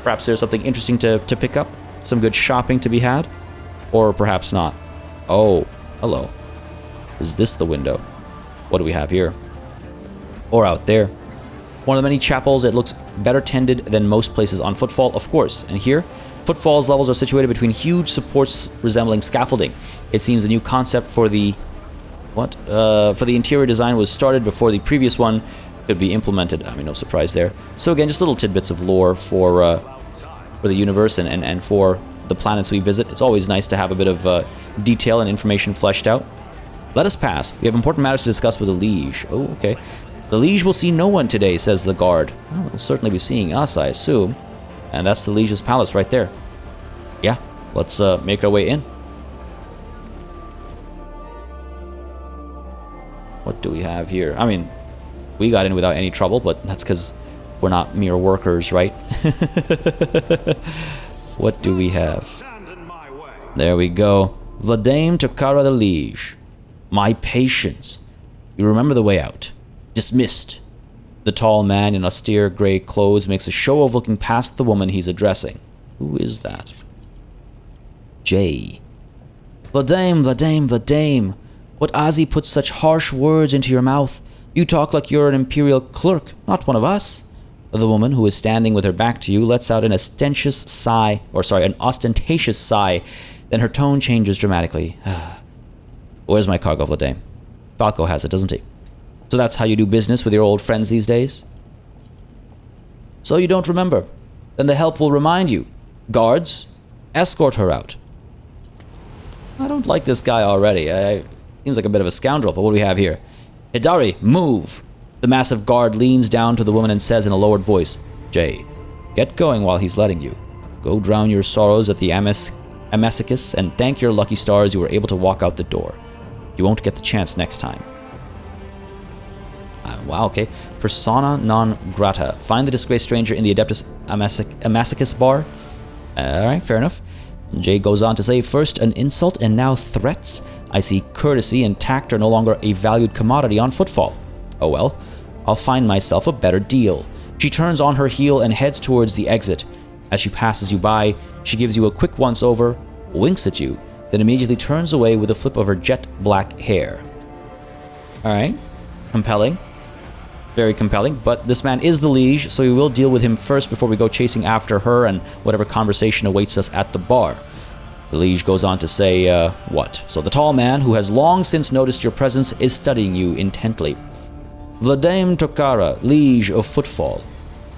Perhaps there's something interesting to pick up, some good shopping to be had, or perhaps not. Oh, hello. Is this the window? What do we have here? Or out there? One of the many chapels. It looks better tended than most places on Footfall, of course. And here, Footfall's levels are situated between huge supports resembling scaffolding. It seems a new concept for the... What? For the interior design was started before the previous one could be implemented. I mean, no surprise there. So again, just little tidbits of lore for the universe and for the planets we visit. It's always nice to have a bit of detail and information fleshed out. Let us pass. We have important matters to discuss with the Liege. Oh, okay. The Liege will see no one today, says the guard. Well, they'll certainly be seeing us, I assume. And that's the Liege's palace right there. Yeah, let's make our way in. What do we have here? I mean, we got in without any trouble, but that's because we're not mere workers, right? What do we have? There we go. Vladame Tokara the Liege. My patience. You remember the way out. Dismissed. The tall man in austere gray clothes makes a show of looking past the woman he's addressing. Who is that? Jay. Vladame, Vladame, Vladame. What Ozzy puts such harsh words into your mouth? You talk like you're an imperial clerk, not one of us. The woman, who is standing with her back to you, lets out an ostentatious sigh, then her tone changes dramatically. Where's my cargo, Vladame? Falco has it, doesn't he? So that's how you do business with your old friends these days? So you don't remember? Then the help will remind you. Guards, escort her out. I don't like this guy already. Seems like a bit of a scoundrel, but what do we have here? Hidari, move! The massive guard leans down to the woman and says in a lowered voice, Jay, get going while he's letting you. Go drown your sorrows at the Amassicus and thank your lucky stars you were able to walk out the door. You won't get the chance next time. Wow, okay. Persona non grata. Find the disgraced stranger in the Adeptus Amassicus bar. Alright, fair enough. Jay goes on to say, first an insult and now threats. I see courtesy and tact are no longer a valued commodity on Footfall. Oh well, I'll find myself a better deal. She turns on her heel and heads towards the exit. As she passes you by, she gives you a quick once-over, winks at you, then immediately turns away with a flip of her jet black hair. Alright, compelling. Very compelling, but this man is the Liege, so we will deal with him first before we go chasing after her and whatever conversation awaits us at the bar. The Liege goes on to say, what? So the tall man, who has long since noticed your presence, is studying you intently. Vladame Tokara, Liege of Footfall.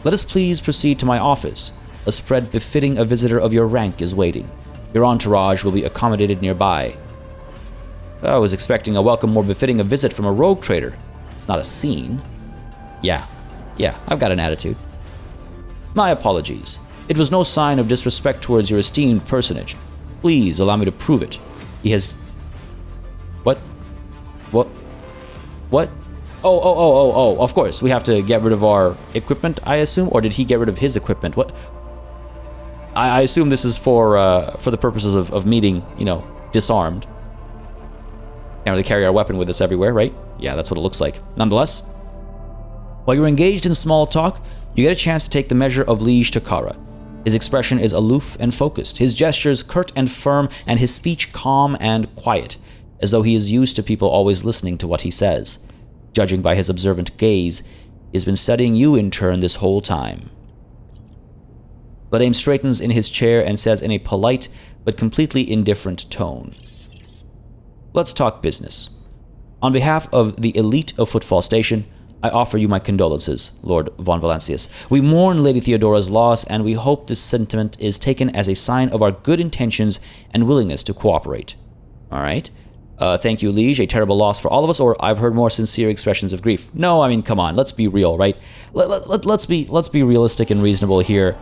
Let us please proceed to my office. A spread befitting a visitor of your rank is waiting. Your entourage will be accommodated nearby. I was expecting a welcome more befitting a visit from a rogue trader, not a scene. Yeah, I've got an attitude. My apologies. It was no sign of disrespect towards your esteemed personage. Please allow me to prove it. He has... What? Oh, of course. We have to get rid of our equipment, I assume? Or did he get rid of his equipment? What? I assume this is for the purposes of meeting, disarmed. Can't really carry our weapon with us everywhere, right? Yeah, that's what it looks like. Nonetheless, while you're engaged in small talk, you get a chance to take the measure of Liege Tokara. His expression is aloof and focused, his gestures curt and firm, and his speech calm and quiet, as though he is used to people always listening to what he says. Judging by his observant gaze, he's been studying you in turn this whole time. Vladame straightens in his chair and says in a polite but completely indifferent tone, let's talk business. On behalf of the elite of Footfall Station, I offer you my condolences, Lord von Valancius. We mourn Lady Theodora's loss, and we hope this sentiment is taken as a sign of our good intentions and willingness to cooperate. All right? Thank you, Liege. A terrible loss for all of us, or I've heard more sincere expressions of grief. No, I mean, come on. Let's be real, right? Let's be realistic and reasonable here.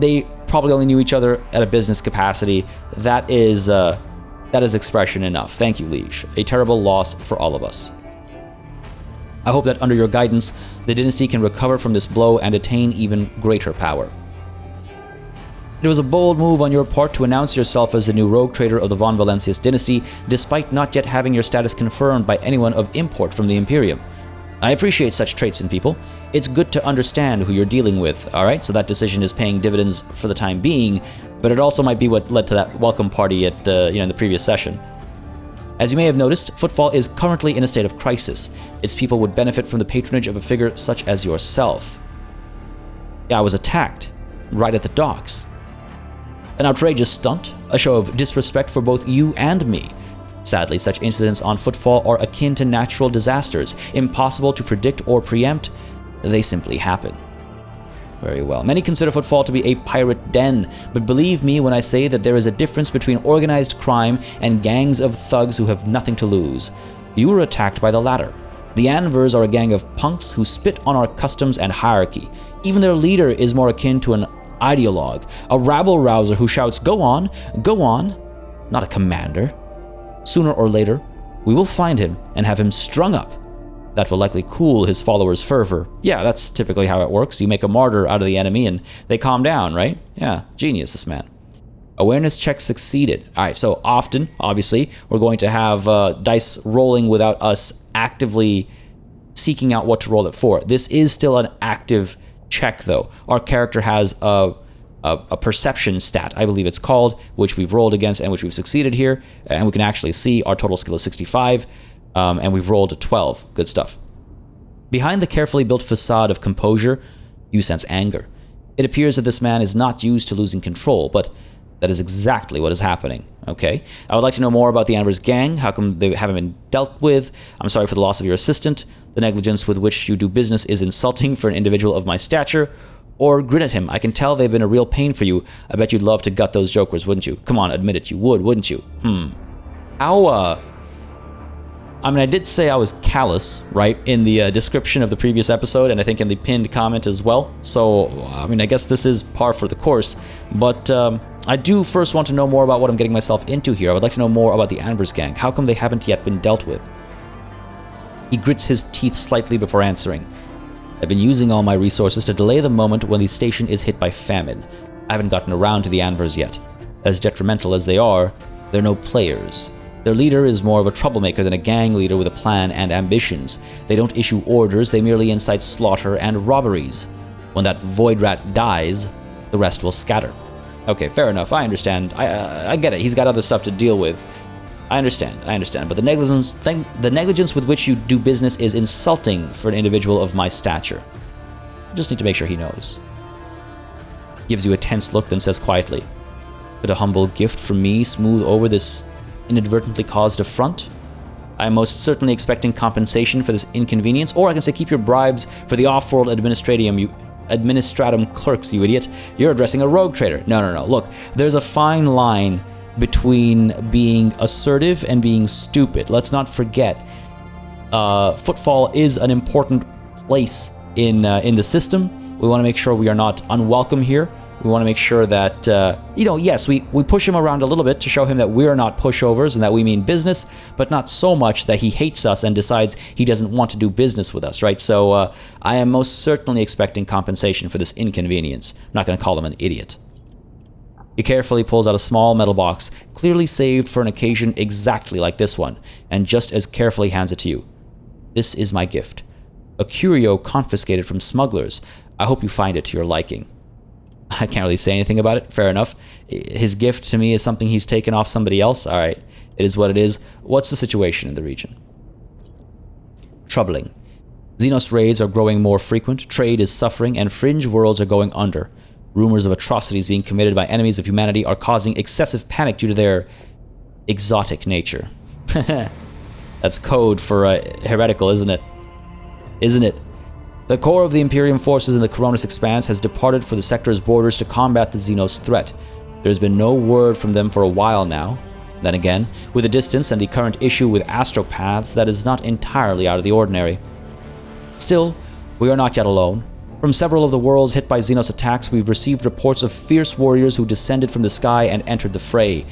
They probably only knew each other at a business capacity. That is expression enough. Thank you, Liege. A terrible loss for all of us. I hope that under your guidance, the dynasty can recover from this blow and attain even greater power. It was a bold move on your part to announce yourself as the new rogue trader of the Von Valencius dynasty, despite not yet having your status confirmed by anyone of import from the Imperium. I appreciate such traits in people. It's good to understand who you're dealing with, alright? So that decision is paying dividends for the time being, but it also might be what led to that welcome party at, in the previous session. As you may have noticed, Footfall is currently in a state of crisis. Its people would benefit from the patronage of a figure such as yourself. Yeah, I was attacked, right at the docks. An outrageous stunt, a show of disrespect for both you and me. Sadly, such incidents on Footfall are akin to natural disasters, impossible to predict or preempt. They simply happen. Very well. Many consider Footfall to be a pirate den, but believe me when I say that there is a difference between organized crime and gangs of thugs who have nothing to lose. You were attacked by the latter. The Anvers are a gang of punks who spit on our customs and hierarchy. Even their leader is more akin to an ideologue, a rabble-rouser who shouts, go on, not a commander. Sooner or later, we will find him and have him strung up. That will likely cool his followers' fervor. Yeah, that's typically how it works. You make a martyr out of the enemy and they calm down, right? Yeah, genius, this man. Awareness check succeeded. All right, so often, obviously, we're going to have dice rolling without us actively seeking out what to roll it for. This is still an active check, though. Our character has a perception stat, I believe it's called, which we've rolled against and which we've succeeded here, and we can actually see our total skill is 65, and we've rolled a 12. Good stuff. Behind the carefully built facade of composure, you sense anger. It appears that this man is not used to losing control, but that is exactly what is happening. Okay? I would like to know more about the Anvers gang. How come they haven't been dealt with? I'm sorry for the loss of your assistant. The negligence with which you do business is insulting for an individual of my stature. Or grin at him. I can tell they've been a real pain for you. I bet you'd love to gut those jokers, wouldn't you? Come on, admit it. You would, wouldn't you? How, I mean, I did say I was callous, right, in the description of the previous episode, and I think in the pinned comment as well. So, I mean, I guess this is par for the course. But I do first want to know more about what I'm getting myself into here. I would like to know more about the Anvers gang. How come they haven't yet been dealt with? He grits his teeth slightly before answering. I've been using all my resources to delay the moment when the station is hit by famine. I haven't gotten around to the Anvers yet. As detrimental as they are, they're no players. Their leader is more of a troublemaker than a gang leader with a plan and ambitions. They don't issue orders, they merely incite slaughter and robberies. When that void rat dies, the rest will scatter. Okay, fair enough, I understand. I get it, he's got other stuff to deal with. I understand, but the negligence with which you do business is insulting for an individual of my stature. Just need to make sure he knows. Gives you a tense look, then says quietly, could a humble gift from me smooth over this inadvertently caused affront? I am most certainly expecting compensation for this inconvenience, or I can say keep your bribes for the off-world administratum clerks, you idiot. You're addressing a rogue trader. No. Look, there's a fine line between being assertive and being stupid. Let's not forget, Footfall is an important place in the system. We want to make sure we are not unwelcome here. We want to make sure that, yes, we push him around a little bit to show him that we're not pushovers and that we mean business, but not so much that he hates us and decides he doesn't want to do business with us, right? So I am most certainly expecting compensation for this inconvenience. I'm not going to call him an idiot. He carefully pulls out a small metal box, clearly saved for an occasion exactly like this one, and just as carefully hands it to you. This is my gift. A curio confiscated from smugglers. I hope you find it to your liking. I can't really say anything about it. Fair enough. His gift to me is something he's taken off somebody else. All right. It is what it is. What's the situation in the region? Troubling. Xenos raids are growing more frequent, trade is suffering, and fringe worlds are going under. Rumors of atrocities being committed by enemies of humanity are causing excessive panic due to their exotic nature. That's code for heretical, isn't it? The core of the Imperium forces in the Coronis Expanse has departed for the sector's borders to combat the Xenos threat. There's been no word from them for a while now. Then again, with the distance and the current issue with astropaths, that is not entirely out of the ordinary. Still, we are not yet alone. From several of the worlds hit by Xenos attacks, we've received reports of fierce warriors who descended from the sky and entered the fray.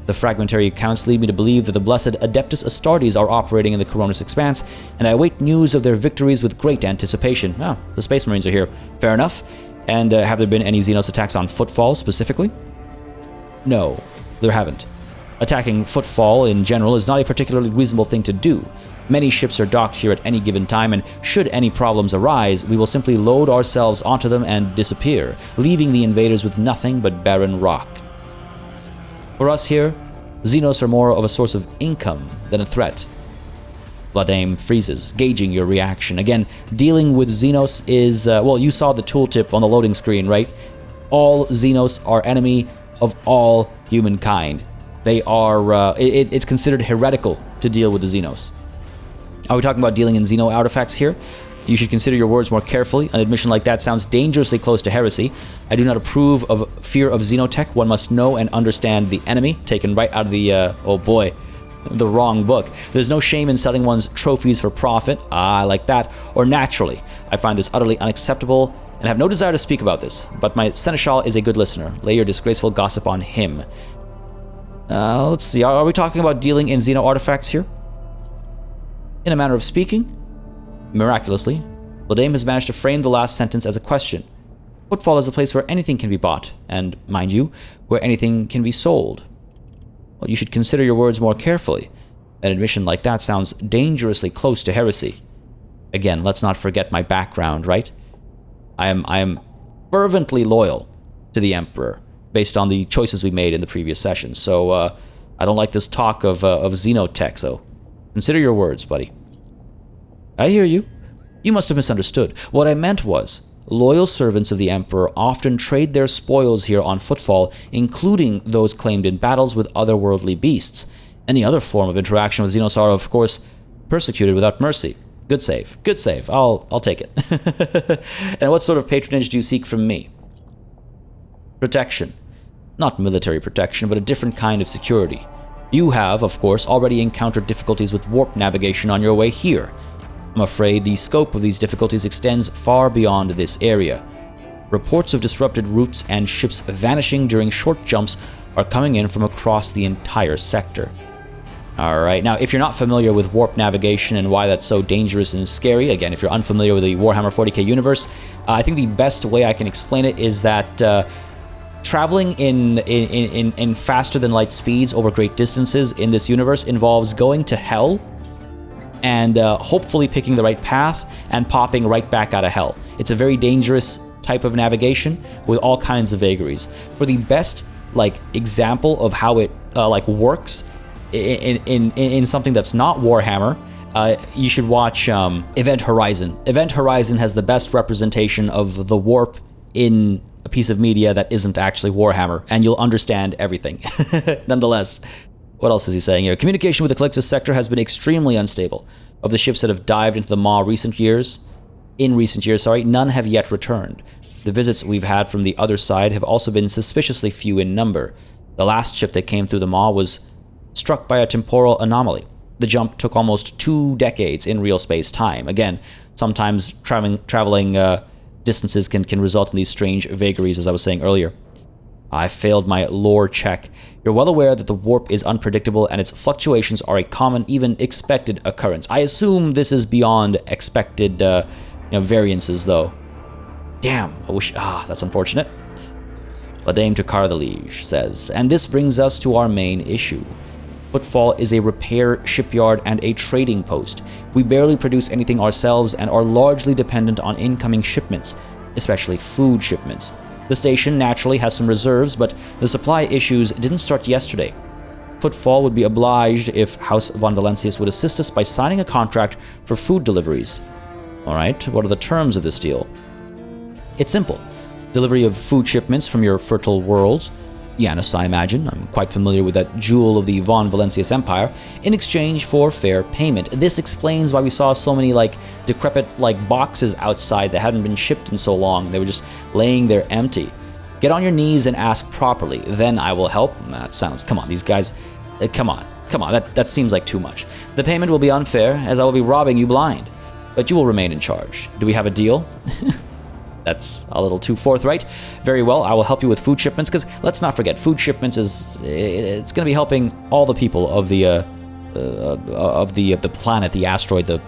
The fragmentary accounts lead me to believe that the blessed Adeptus Astartes are operating in the Coronis Expanse, and I await news of their victories with great anticipation. Oh, the Space Marines are here. Fair enough. And have there been any Xenos attacks on Footfall specifically? No, there haven't. Attacking Footfall in general is not a particularly reasonable thing to do. Many ships are docked here at any given time, and should any problems arise, we will simply load ourselves onto them and disappear, leaving the invaders with nothing but barren rock. For us here, Xenos are more of a source of income than a threat. Vladame freezes, gauging your reaction. Again, dealing with Xenos is, well, you saw the tooltip on the loading screen, right? All Xenos are enemy of all humankind. They are, it's considered heretical to deal with the Xenos. Are we talking about dealing in Xeno artifacts here? You should consider your words more carefully. An admission like that sounds dangerously close to heresy. I do not approve of fear of Xenotech. One must know and understand the enemy, taken right out of the, oh boy, the wrong book. There's no shame in selling one's trophies for profit. I like that. Or naturally. I find this utterly unacceptable and have no desire to speak about this. But my seneschal is a good listener. Lay your disgraceful gossip on him. Let's see. Are we talking about dealing in Xeno artifacts here? In a manner of speaking? Miraculously, Vladame has managed to frame the last sentence as a question. Footfall is a place where anything can be bought, and, mind you, where anything can be sold. Well, you should consider your words more carefully. An admission like that sounds dangerously close to heresy. Again, let's not forget my background, right? I am fervently loyal to the Emperor, based on the choices we made in the previous session, so I don't like this talk of Xenotech, so consider your words, buddy. I hear you. You must have misunderstood. What I meant was, loyal servants of the Emperor often trade their spoils here on Footfall, including those claimed in battles with otherworldly beasts. Any other form of interaction with Xenos are, of course, persecuted without mercy. Good save. Good save. I'll take it. And what sort of patronage do you seek from me? Protection. Not military protection, but a different kind of security. You have, of course, already encountered difficulties with warp navigation on your way here. I'm afraid the scope of these difficulties extends far beyond this area. Reports of disrupted routes and ships vanishing during short jumps are coming in from across the entire sector. Alright, now if you're not familiar with warp navigation and why that's so dangerous and scary, again, if you're unfamiliar with the Warhammer 40K universe, I think the best way I can explain it is that traveling in faster than light speeds over great distances in this universe involves going to hell and hopefully picking the right path and popping right back out of hell. It's a very dangerous type of navigation with all kinds of vagaries. For the best example of how it works in something that's not Warhammer, you should watch Event Horizon. Event Horizon has the best representation of the warp in a piece of media that isn't actually Warhammer, and you'll understand everything. Nonetheless, what else is he saying here? Communication with the Calixis sector has been extremely unstable. Of the ships that have dived into the Maw in recent years, none have yet returned. The visits we've had from the other side have also been suspiciously few in number. The last ship that came through the Maw was struck by a temporal anomaly. The jump took almost 2 decades in real space-time. Again, sometimes traveling distances can result in these strange vagaries, as I was saying earlier. I failed my lore check. You're well aware that the warp is unpredictable and its fluctuations are a common, even expected occurrence. I assume this is beyond expected variances, though. Damn, I wish... that's unfortunate. Vladame Takar the Liege says, and this brings us to our main issue. Footfall is a repair shipyard and a trading post. We barely produce anything ourselves and are largely dependent on incoming shipments, especially food shipments. The station naturally has some reserves, but the supply issues didn't start yesterday. Footfall would be obliged if House von Valencius would assist us by signing a contract for food deliveries. Alright, what are the terms of this deal? It's simple. Delivery of food shipments from your fertile worlds, Janus, I imagine, I'm quite familiar with that jewel of the von Valencius Empire, in exchange for fair payment. This explains why we saw so many, decrepit, boxes outside that hadn't been shipped in so long. They were just laying there empty. Get on your knees and ask properly, then I will help. That sounds, come on, these guys, come on, that seems like too much. The payment will be unfair, as I will be robbing you blind, but you will remain in charge. Do we have a deal? That's a little too forthright. Very well, I will help you with food shipments, because let's not forget, food shipments it's going to be helping all the people of the planet, the asteroid, the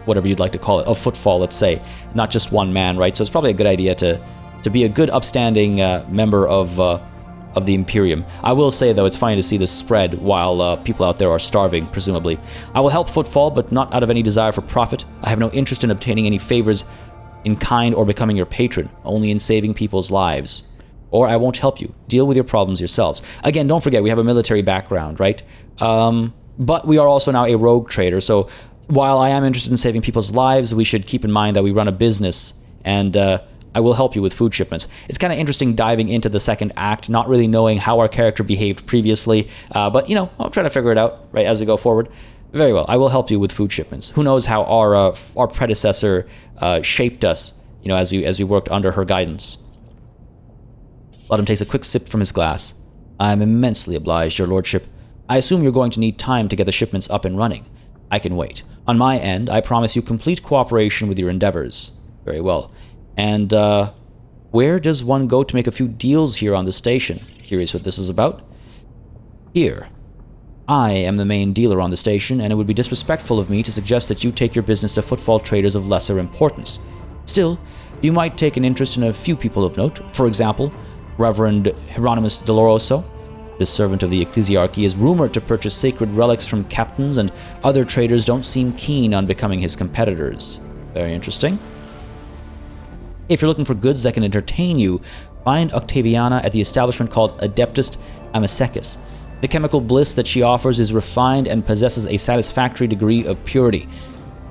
whatever you'd like to call it, of Footfall, let's say, not just one man, right? So it's probably a good idea to to be a good, upstanding member of the Imperium. I will say, though, it's funny to see this spread while people out there are starving, presumably. I will help Footfall, but not out of any desire for profit. I have no interest in obtaining any favors in kind or becoming your patron, only in saving people's lives. Or I won't help you. Deal with your problems yourselves. Again, don't forget, we have a military background, right? But we are also now a rogue trader, so while I am interested in saving people's lives, we should keep in mind that we run a business, and I will help you with food shipments. It's kind of interesting diving into the second act, not really knowing how our character behaved previously, but, you know, I'll try to figure it out, right, as we go forward. Very well, I will help you with food shipments. Who knows how our predecessor shaped us, you know, as we worked under her guidance. Ludum takes a quick sip from his glass. I am immensely obliged, your lordship. I assume you're going to need time to get the shipments up and running. I can wait. On my end, I promise you complete cooperation with your endeavors. Very well. And, where does one go to make a few deals here on the station? Curious what this is about? Here. I am the main dealer on the station, and it would be disrespectful of me to suggest that you take your business to footfall traders of lesser importance. Still, you might take an interest in a few people of note. For example, Reverend Hieronymus Doloroso. This servant of the ecclesiarchy is rumored to purchase sacred relics from captains, and other traders don't seem keen on becoming his competitors. Very interesting. If you're looking for goods that can entertain you, find Octaviana at the establishment called Adeptus Amicekis. The chemical bliss that she offers is refined and possesses a satisfactory degree of purity.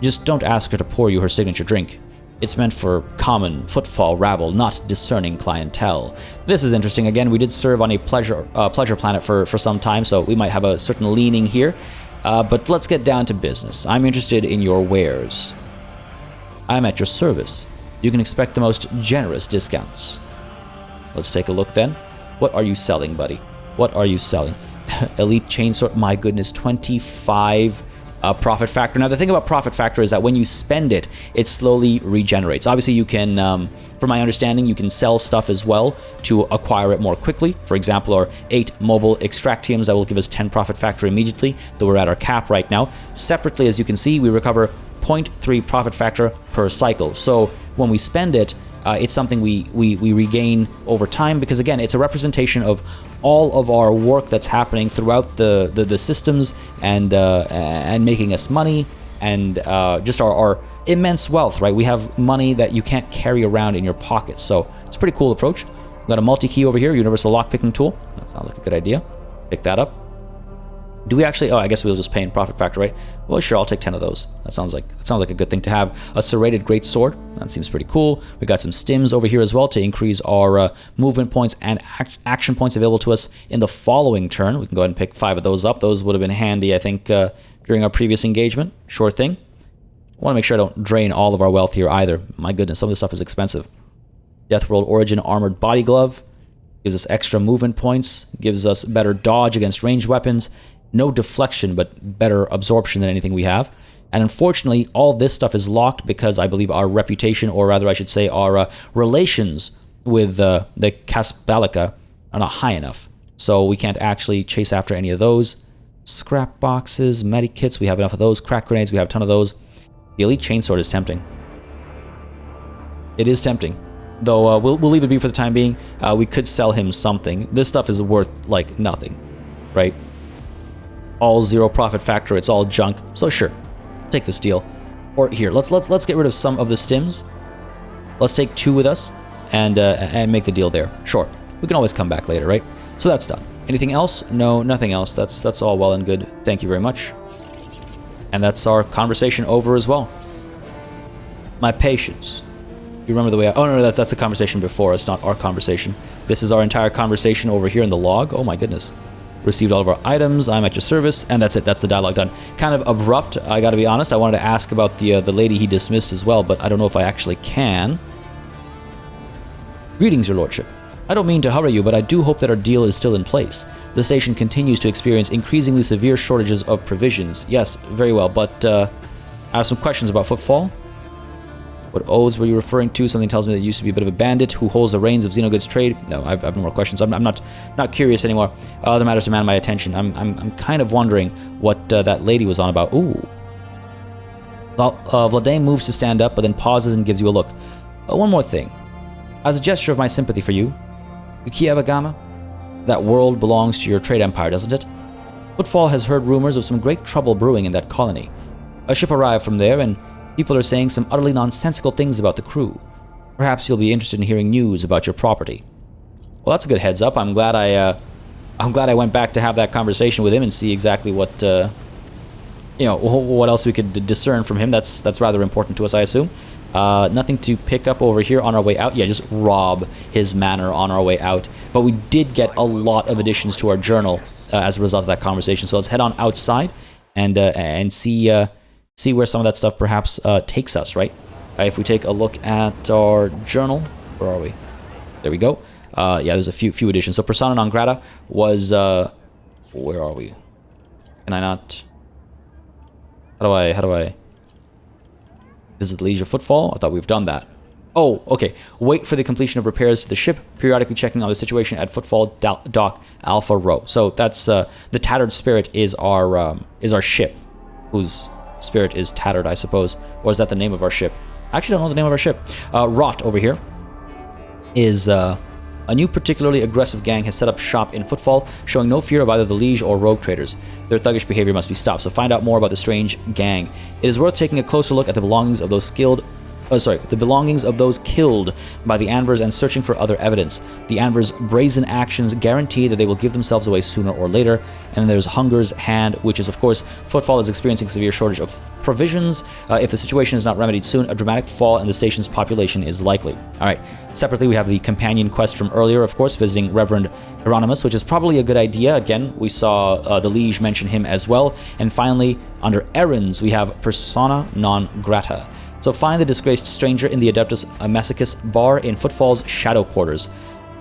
Just don't ask her to pour you her signature drink. It's meant for common footfall rabble, not discerning clientele. This is interesting. Again, we did serve on a pleasure planet for some time, so we might have a certain leaning here. But let's get down to business. I'm interested in your wares. I'm at your service. You can expect the most generous discounts. Let's take a look then. What are you selling, buddy? What are you selling? Elite chainsaw. My goodness, 25 profit factor. Now, the thing about profit factor is that when you spend it, it slowly regenerates. Obviously, you can, from my understanding, you can sell stuff as well to acquire it more quickly. For example, our 8 mobile extractiums that will give us 10 profit factor immediately, though we're at our cap right now. Separately, as you can see, we recover 0.3 profit factor per cycle. So when we spend it, it's something we regain over time, because again, it's a representation of all of our work that's happening throughout the systems and making us money and just our immense wealth, right? We have money that you can't carry around in your pockets, so it's a pretty cool approach. We've got a multi-key over here, universal lockpicking tool. That sounds like a good idea. Pick that up. Do we actually? Oh, I guess we'll just pay in profit factor, right? Well, sure, I'll take 10 of those. That sounds like a good thing to have. A serrated great sword. That seems pretty cool. We got some stims over here as well to increase our movement points and action points available to us in the following turn. We can go ahead and pick 5 of those up. Those would have been handy, I think, during our previous engagement. Sure thing. I want to make sure I don't drain all of our wealth here either. My goodness, some of this stuff is expensive. Deathworld Origin Armored Body Glove. Gives us extra movement points. Gives us better dodge against ranged weapons. No deflection, but better absorption than anything we have. And unfortunately, all this stuff is locked because I believe our reputation, or rather I should say our relations with the Caspalica are not high enough. So we can't actually chase after any of those. Scrap boxes, medikits, we have enough of those. Crack grenades, we have a ton of those. The Elite Chainsword is tempting. It is tempting. Though we'll leave it be for the time being. We could sell him something. This stuff is worth, like, nothing, right? All 0 profit factor, it's all junk. So sure, take this deal. Or here, let's get rid of some of the stims. Let's take 2 with us and make the deal there. Sure, we can always come back later, right? So that's done. Anything else? No, nothing else. That's all well and good. Thank you very much. And that's our conversation over as well. My patience. You remember the way oh no, that's the conversation before. It's not our conversation. This is our entire conversation over here in the log. Oh my goodness. Received all of our items. I'm at your service. And that's it. That's the dialogue done. Kind of abrupt, I gotta be honest. I wanted to ask about the lady he dismissed as well, but I don't know if I actually can. Greetings, your lordship. I don't mean to hurry you, but I do hope that our deal is still in place. The station continues to experience increasingly severe shortages of provisions. Yes, very well, but I have some questions about Footfall. What odes were you referring to? Something tells me that you used to be a bit of a bandit who holds the reins of Xenogoods trade. No, I have no more questions. I'm not curious anymore. Other matters demand my attention. I'm kind of wondering what that lady was on about. Ooh. Vladane moves to stand up, but then pauses and gives you a look. One more thing. As a gesture of my sympathy for you, Kievagama, that world belongs to your trade empire, doesn't it? Footfall has heard rumors of some great trouble brewing in that colony. A ship arrived from there, and people are saying some utterly nonsensical things about the crew. Perhaps you'll be interested in hearing news about your property. Well, that's a good heads up. I'm glad I went back to have that conversation with him and see exactly what, what else we could discern from him. That's rather important to us, I assume. Nothing to pick up over here on our way out. Yeah, just rob his manor on our way out. But we did get a lot of additions to our journal as a result of that conversation. So let's head on outside and see where some of that stuff perhaps takes us, right? If we take a look at our journal, where are we? There we go. Yeah, there's a few additions. So persona non grata was where are we? Can I not? How do I visit Liege or Footfall? I thought we've done that. Oh, okay. Wait for the completion of repairs to the ship, periodically checking on the situation at Footfall Dock Alpha Row. So that's the Tattered Spirit is our ship, whose spirit is tattered, I suppose. Or is that the name of our ship? I actually don't know the name of our ship. Rot over here is a new particularly aggressive gang has set up shop in Footfall, showing no fear of either the Liege or rogue traders. Their thuggish behavior must be stopped, so find out more about the strange gang. It is worth taking a closer look at the belongings of those killed by the Anvers and searching for other evidence. The Anvers' brazen actions guarantee that they will give themselves away sooner or later. And then there's Hunger's Hand, which is, of course, Footfall is experiencing severe shortage of provisions. If the situation is not remedied soon, a dramatic fall in the station's population is likely. All right. Separately, we have the companion quest from earlier, of course, visiting Reverend Hieronymus, which is probably a good idea. Again, we saw the Liege mention him as well. And finally, under errands, we have persona non grata. So find the disgraced stranger in the Adeptus Masochist bar in Footfall's shadow quarters.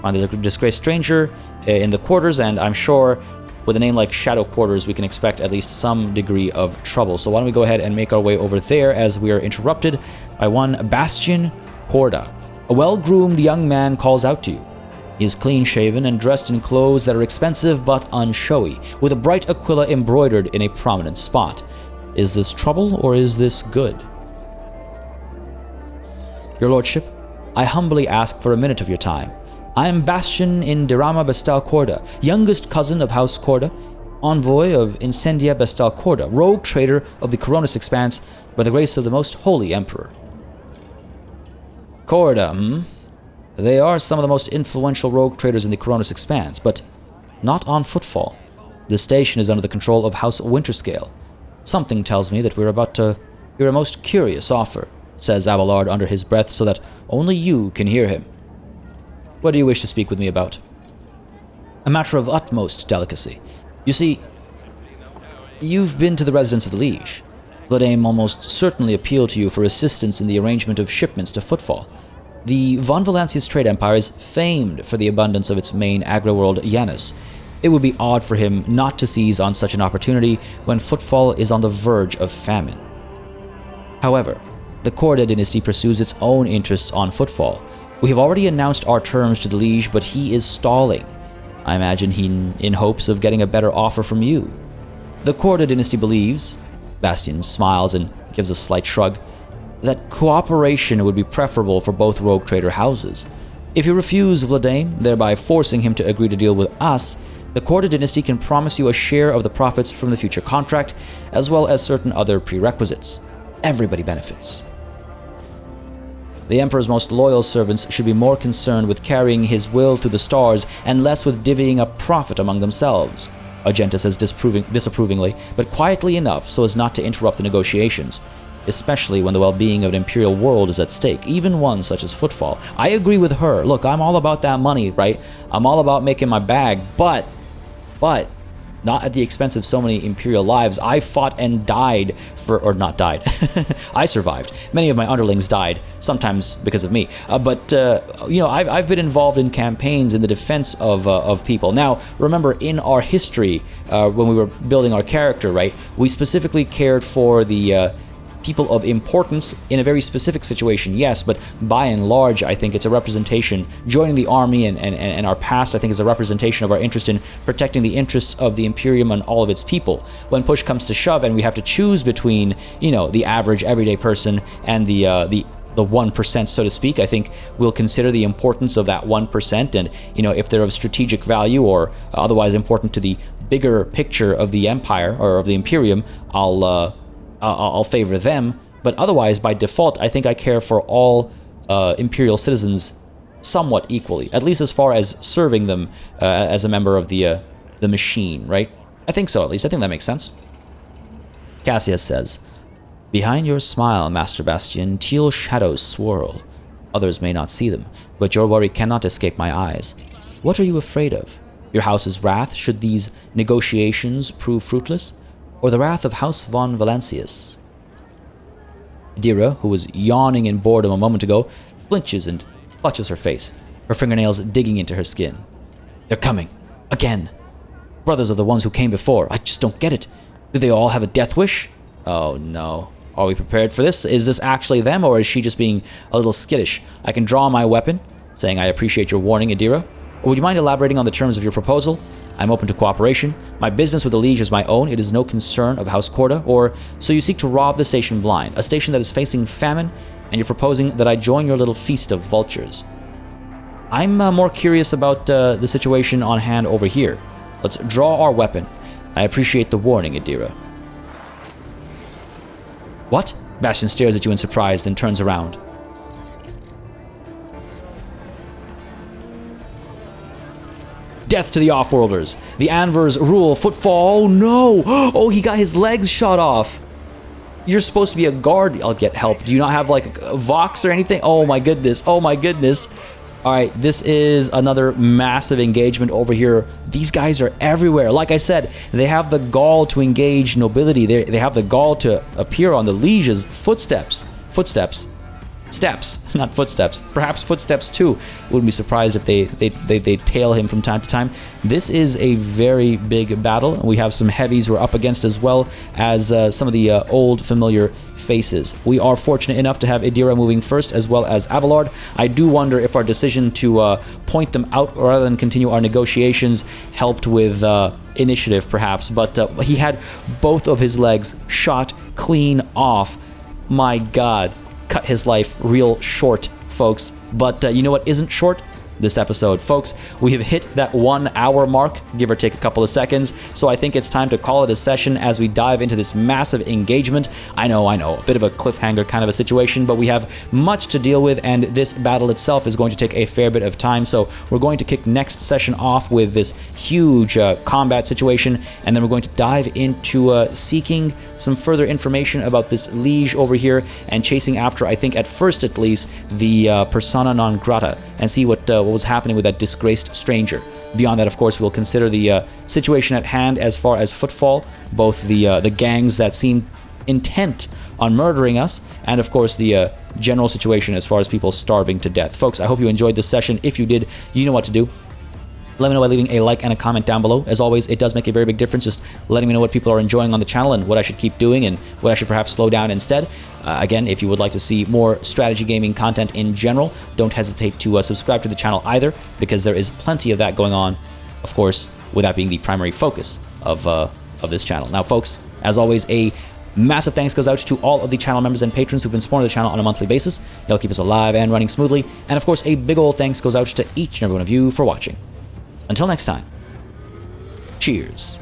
Find the disgraced stranger in the quarters, and I'm sure with a name like Shadow Quarters, we can expect at least some degree of trouble. So why don't we go ahead and make our way over there as we are interrupted by one Bastian Corda. A well-groomed young man calls out to you. He is clean-shaven and dressed in clothes that are expensive but unshowy, with a bright aquila embroidered in a prominent spot. Is this trouble or is this good? Your Lordship, I humbly ask for a minute of your time. I am Bastian Indirama Bestal Corda, youngest cousin of House Corda, envoy of Incendia Bestal Corda, rogue trader of the Coronis Expanse by the grace of the most holy Emperor. Corda, They are some of the most influential rogue traders in the Coronis Expanse, but not on Footfall. The station is under the control of House Winterscale. Something tells me that we're about to hear a most curious offer, says Abelard under his breath so that only you can hear him. What do you wish to speak with me about? A matter of utmost delicacy. You see, you've been to the residence of the Liege. Vladame almost certainly appealed to you for assistance in the arrangement of shipments to Footfall. The Von Valancius trade empire is famed for the abundance of its main agro-world, Janus. It would be odd for him not to seize on such an opportunity when Footfall is on the verge of famine. However, the Corda dynasty pursues its own interests on Footfall. We have already announced our terms to the Liege, but he is stalling. I imagine he in hopes of getting a better offer from you. The Corda dynasty believes, Bastian smiles and gives a slight shrug, that cooperation would be preferable for both rogue trader houses. If you refuse Vladame, thereby forcing him to agree to deal with us, the Corda dynasty can promise you a share of the profits from the future contract, as well as certain other prerequisites. Everybody benefits. The Emperor's most loyal servants should be more concerned with carrying his will through the stars and less with divvying up profit among themselves, Argenta says disapprovingly, but quietly enough so as not to interrupt the negotiations, especially when the well-being of an imperial world is at stake, even one such as Footfall. I agree with her. Look, I'm all about that money, right? I'm all about making my bag, but not at the expense of so many imperial lives. I fought and died or not died. I survived. Many of my underlings died, sometimes because of me. I've been involved in campaigns in the defense of people. Now, remember, in our history, when we were building our character, right, we specifically cared for the people of importance in a very specific situation, yes, but by and large, I think it's a representation. Joining the army and our past, I think, is a representation of our interest in protecting the interests of the Imperium and all of its people. When push comes to shove and we have to choose between, the average everyday person and the the 1%, so to speak. I think we'll consider the importance of that 1%, and if they're of strategic value or otherwise important to the bigger picture of the empire or of the Imperium, I'll favor them. But otherwise, by default, I think I care for all Imperial citizens somewhat equally, at least as far as serving them as a member of the machine, right? I think so, at least. I think that makes sense. Cassius says, "Behind your smile, Master Bastian, teal shadows swirl. Others may not see them, but your worry cannot escape my eyes. What are you afraid of? Your house's wrath should these negotiations prove fruitless? Or the wrath of House von Valancius?" Adira, who was yawning in boredom a moment ago, flinches and clutches her face, her fingernails digging into her skin. "They're coming. Again. Brothers of the ones who came before. I just don't get it. Do they all have a death wish? Oh no. Are we prepared for this? Is this actually them, or is she just being a little skittish? I can draw my weapon, saying I appreciate your warning, Adira. Or would you mind elaborating on the terms of your proposal? I'm open to cooperation. My business with the Liege is my own. It is no concern of House Corda. Or, so you seek to rob the station blind, a station that is facing famine, and you're proposing that I join your little feast of vultures. I'm more curious about the situation on hand over here. Let's draw our weapon. I appreciate the warning, Adira." "What?" Bastion stares at you in surprise, then turns around. "Death to the Offworlders. The Anvers rule footfall." Oh no! Oh, he got his legs shot off. You're supposed to be a guard. I'll get help. Do you not have like a Vox or anything? Oh my goodness. Oh my goodness. Alright, this is another massive engagement over here. These guys are everywhere. Like I said, they have the gall to engage nobility. They have the gall to appear on the Liege's footsteps. Steps, not footsteps. Perhaps footsteps too. Wouldn't be surprised if they tail him from time to time. This is a very big battle. We have some heavies we're up against, as well as some of the old familiar faces. We are fortunate enough to have Adira moving first, as well as Abelard. I do wonder if our decision to point them out rather than continue our negotiations helped with initiative, perhaps. But he had both of his legs shot clean off. My God. Cut his life real short, folks. But you know what isn't short? This episode. Folks, we have hit that 1 hour mark, give or take a couple of seconds, so I think it's time to call it a session as we dive into this massive engagement. I know, a bit of a cliffhanger kind of a situation, but we have much to deal with, and this battle itself is going to take a fair bit of time, so we're going to kick next session off with this huge combat situation, and then we're going to dive into seeking some further information about this Liege over here, and chasing after, I think at first at least, the persona non grata, and see what was happening with that disgraced stranger. Beyond that, of course, we'll consider the situation at hand as far as footfall, both the gangs that seem intent on murdering us, and of course the general situation as far as people starving to death. Folks, I hope you enjoyed this session. If you did, you know what to do. Let me know by leaving a like and a comment down below. As always, it does make a very big difference, just letting me know what people are enjoying on the channel and what I should keep doing and what I should perhaps slow down instead. Again, if you would like to see more strategy gaming content in general, don't hesitate to subscribe to the channel either, because there is plenty of that going on, of course, with that being the primary focus of this channel. Now, folks, as always, a massive thanks goes out to all of the channel members and patrons who've been supporting the channel on a monthly basis. They'll keep us alive and running smoothly. And of course, a big old thanks goes out to each and every one of you for watching. Until next time, cheers.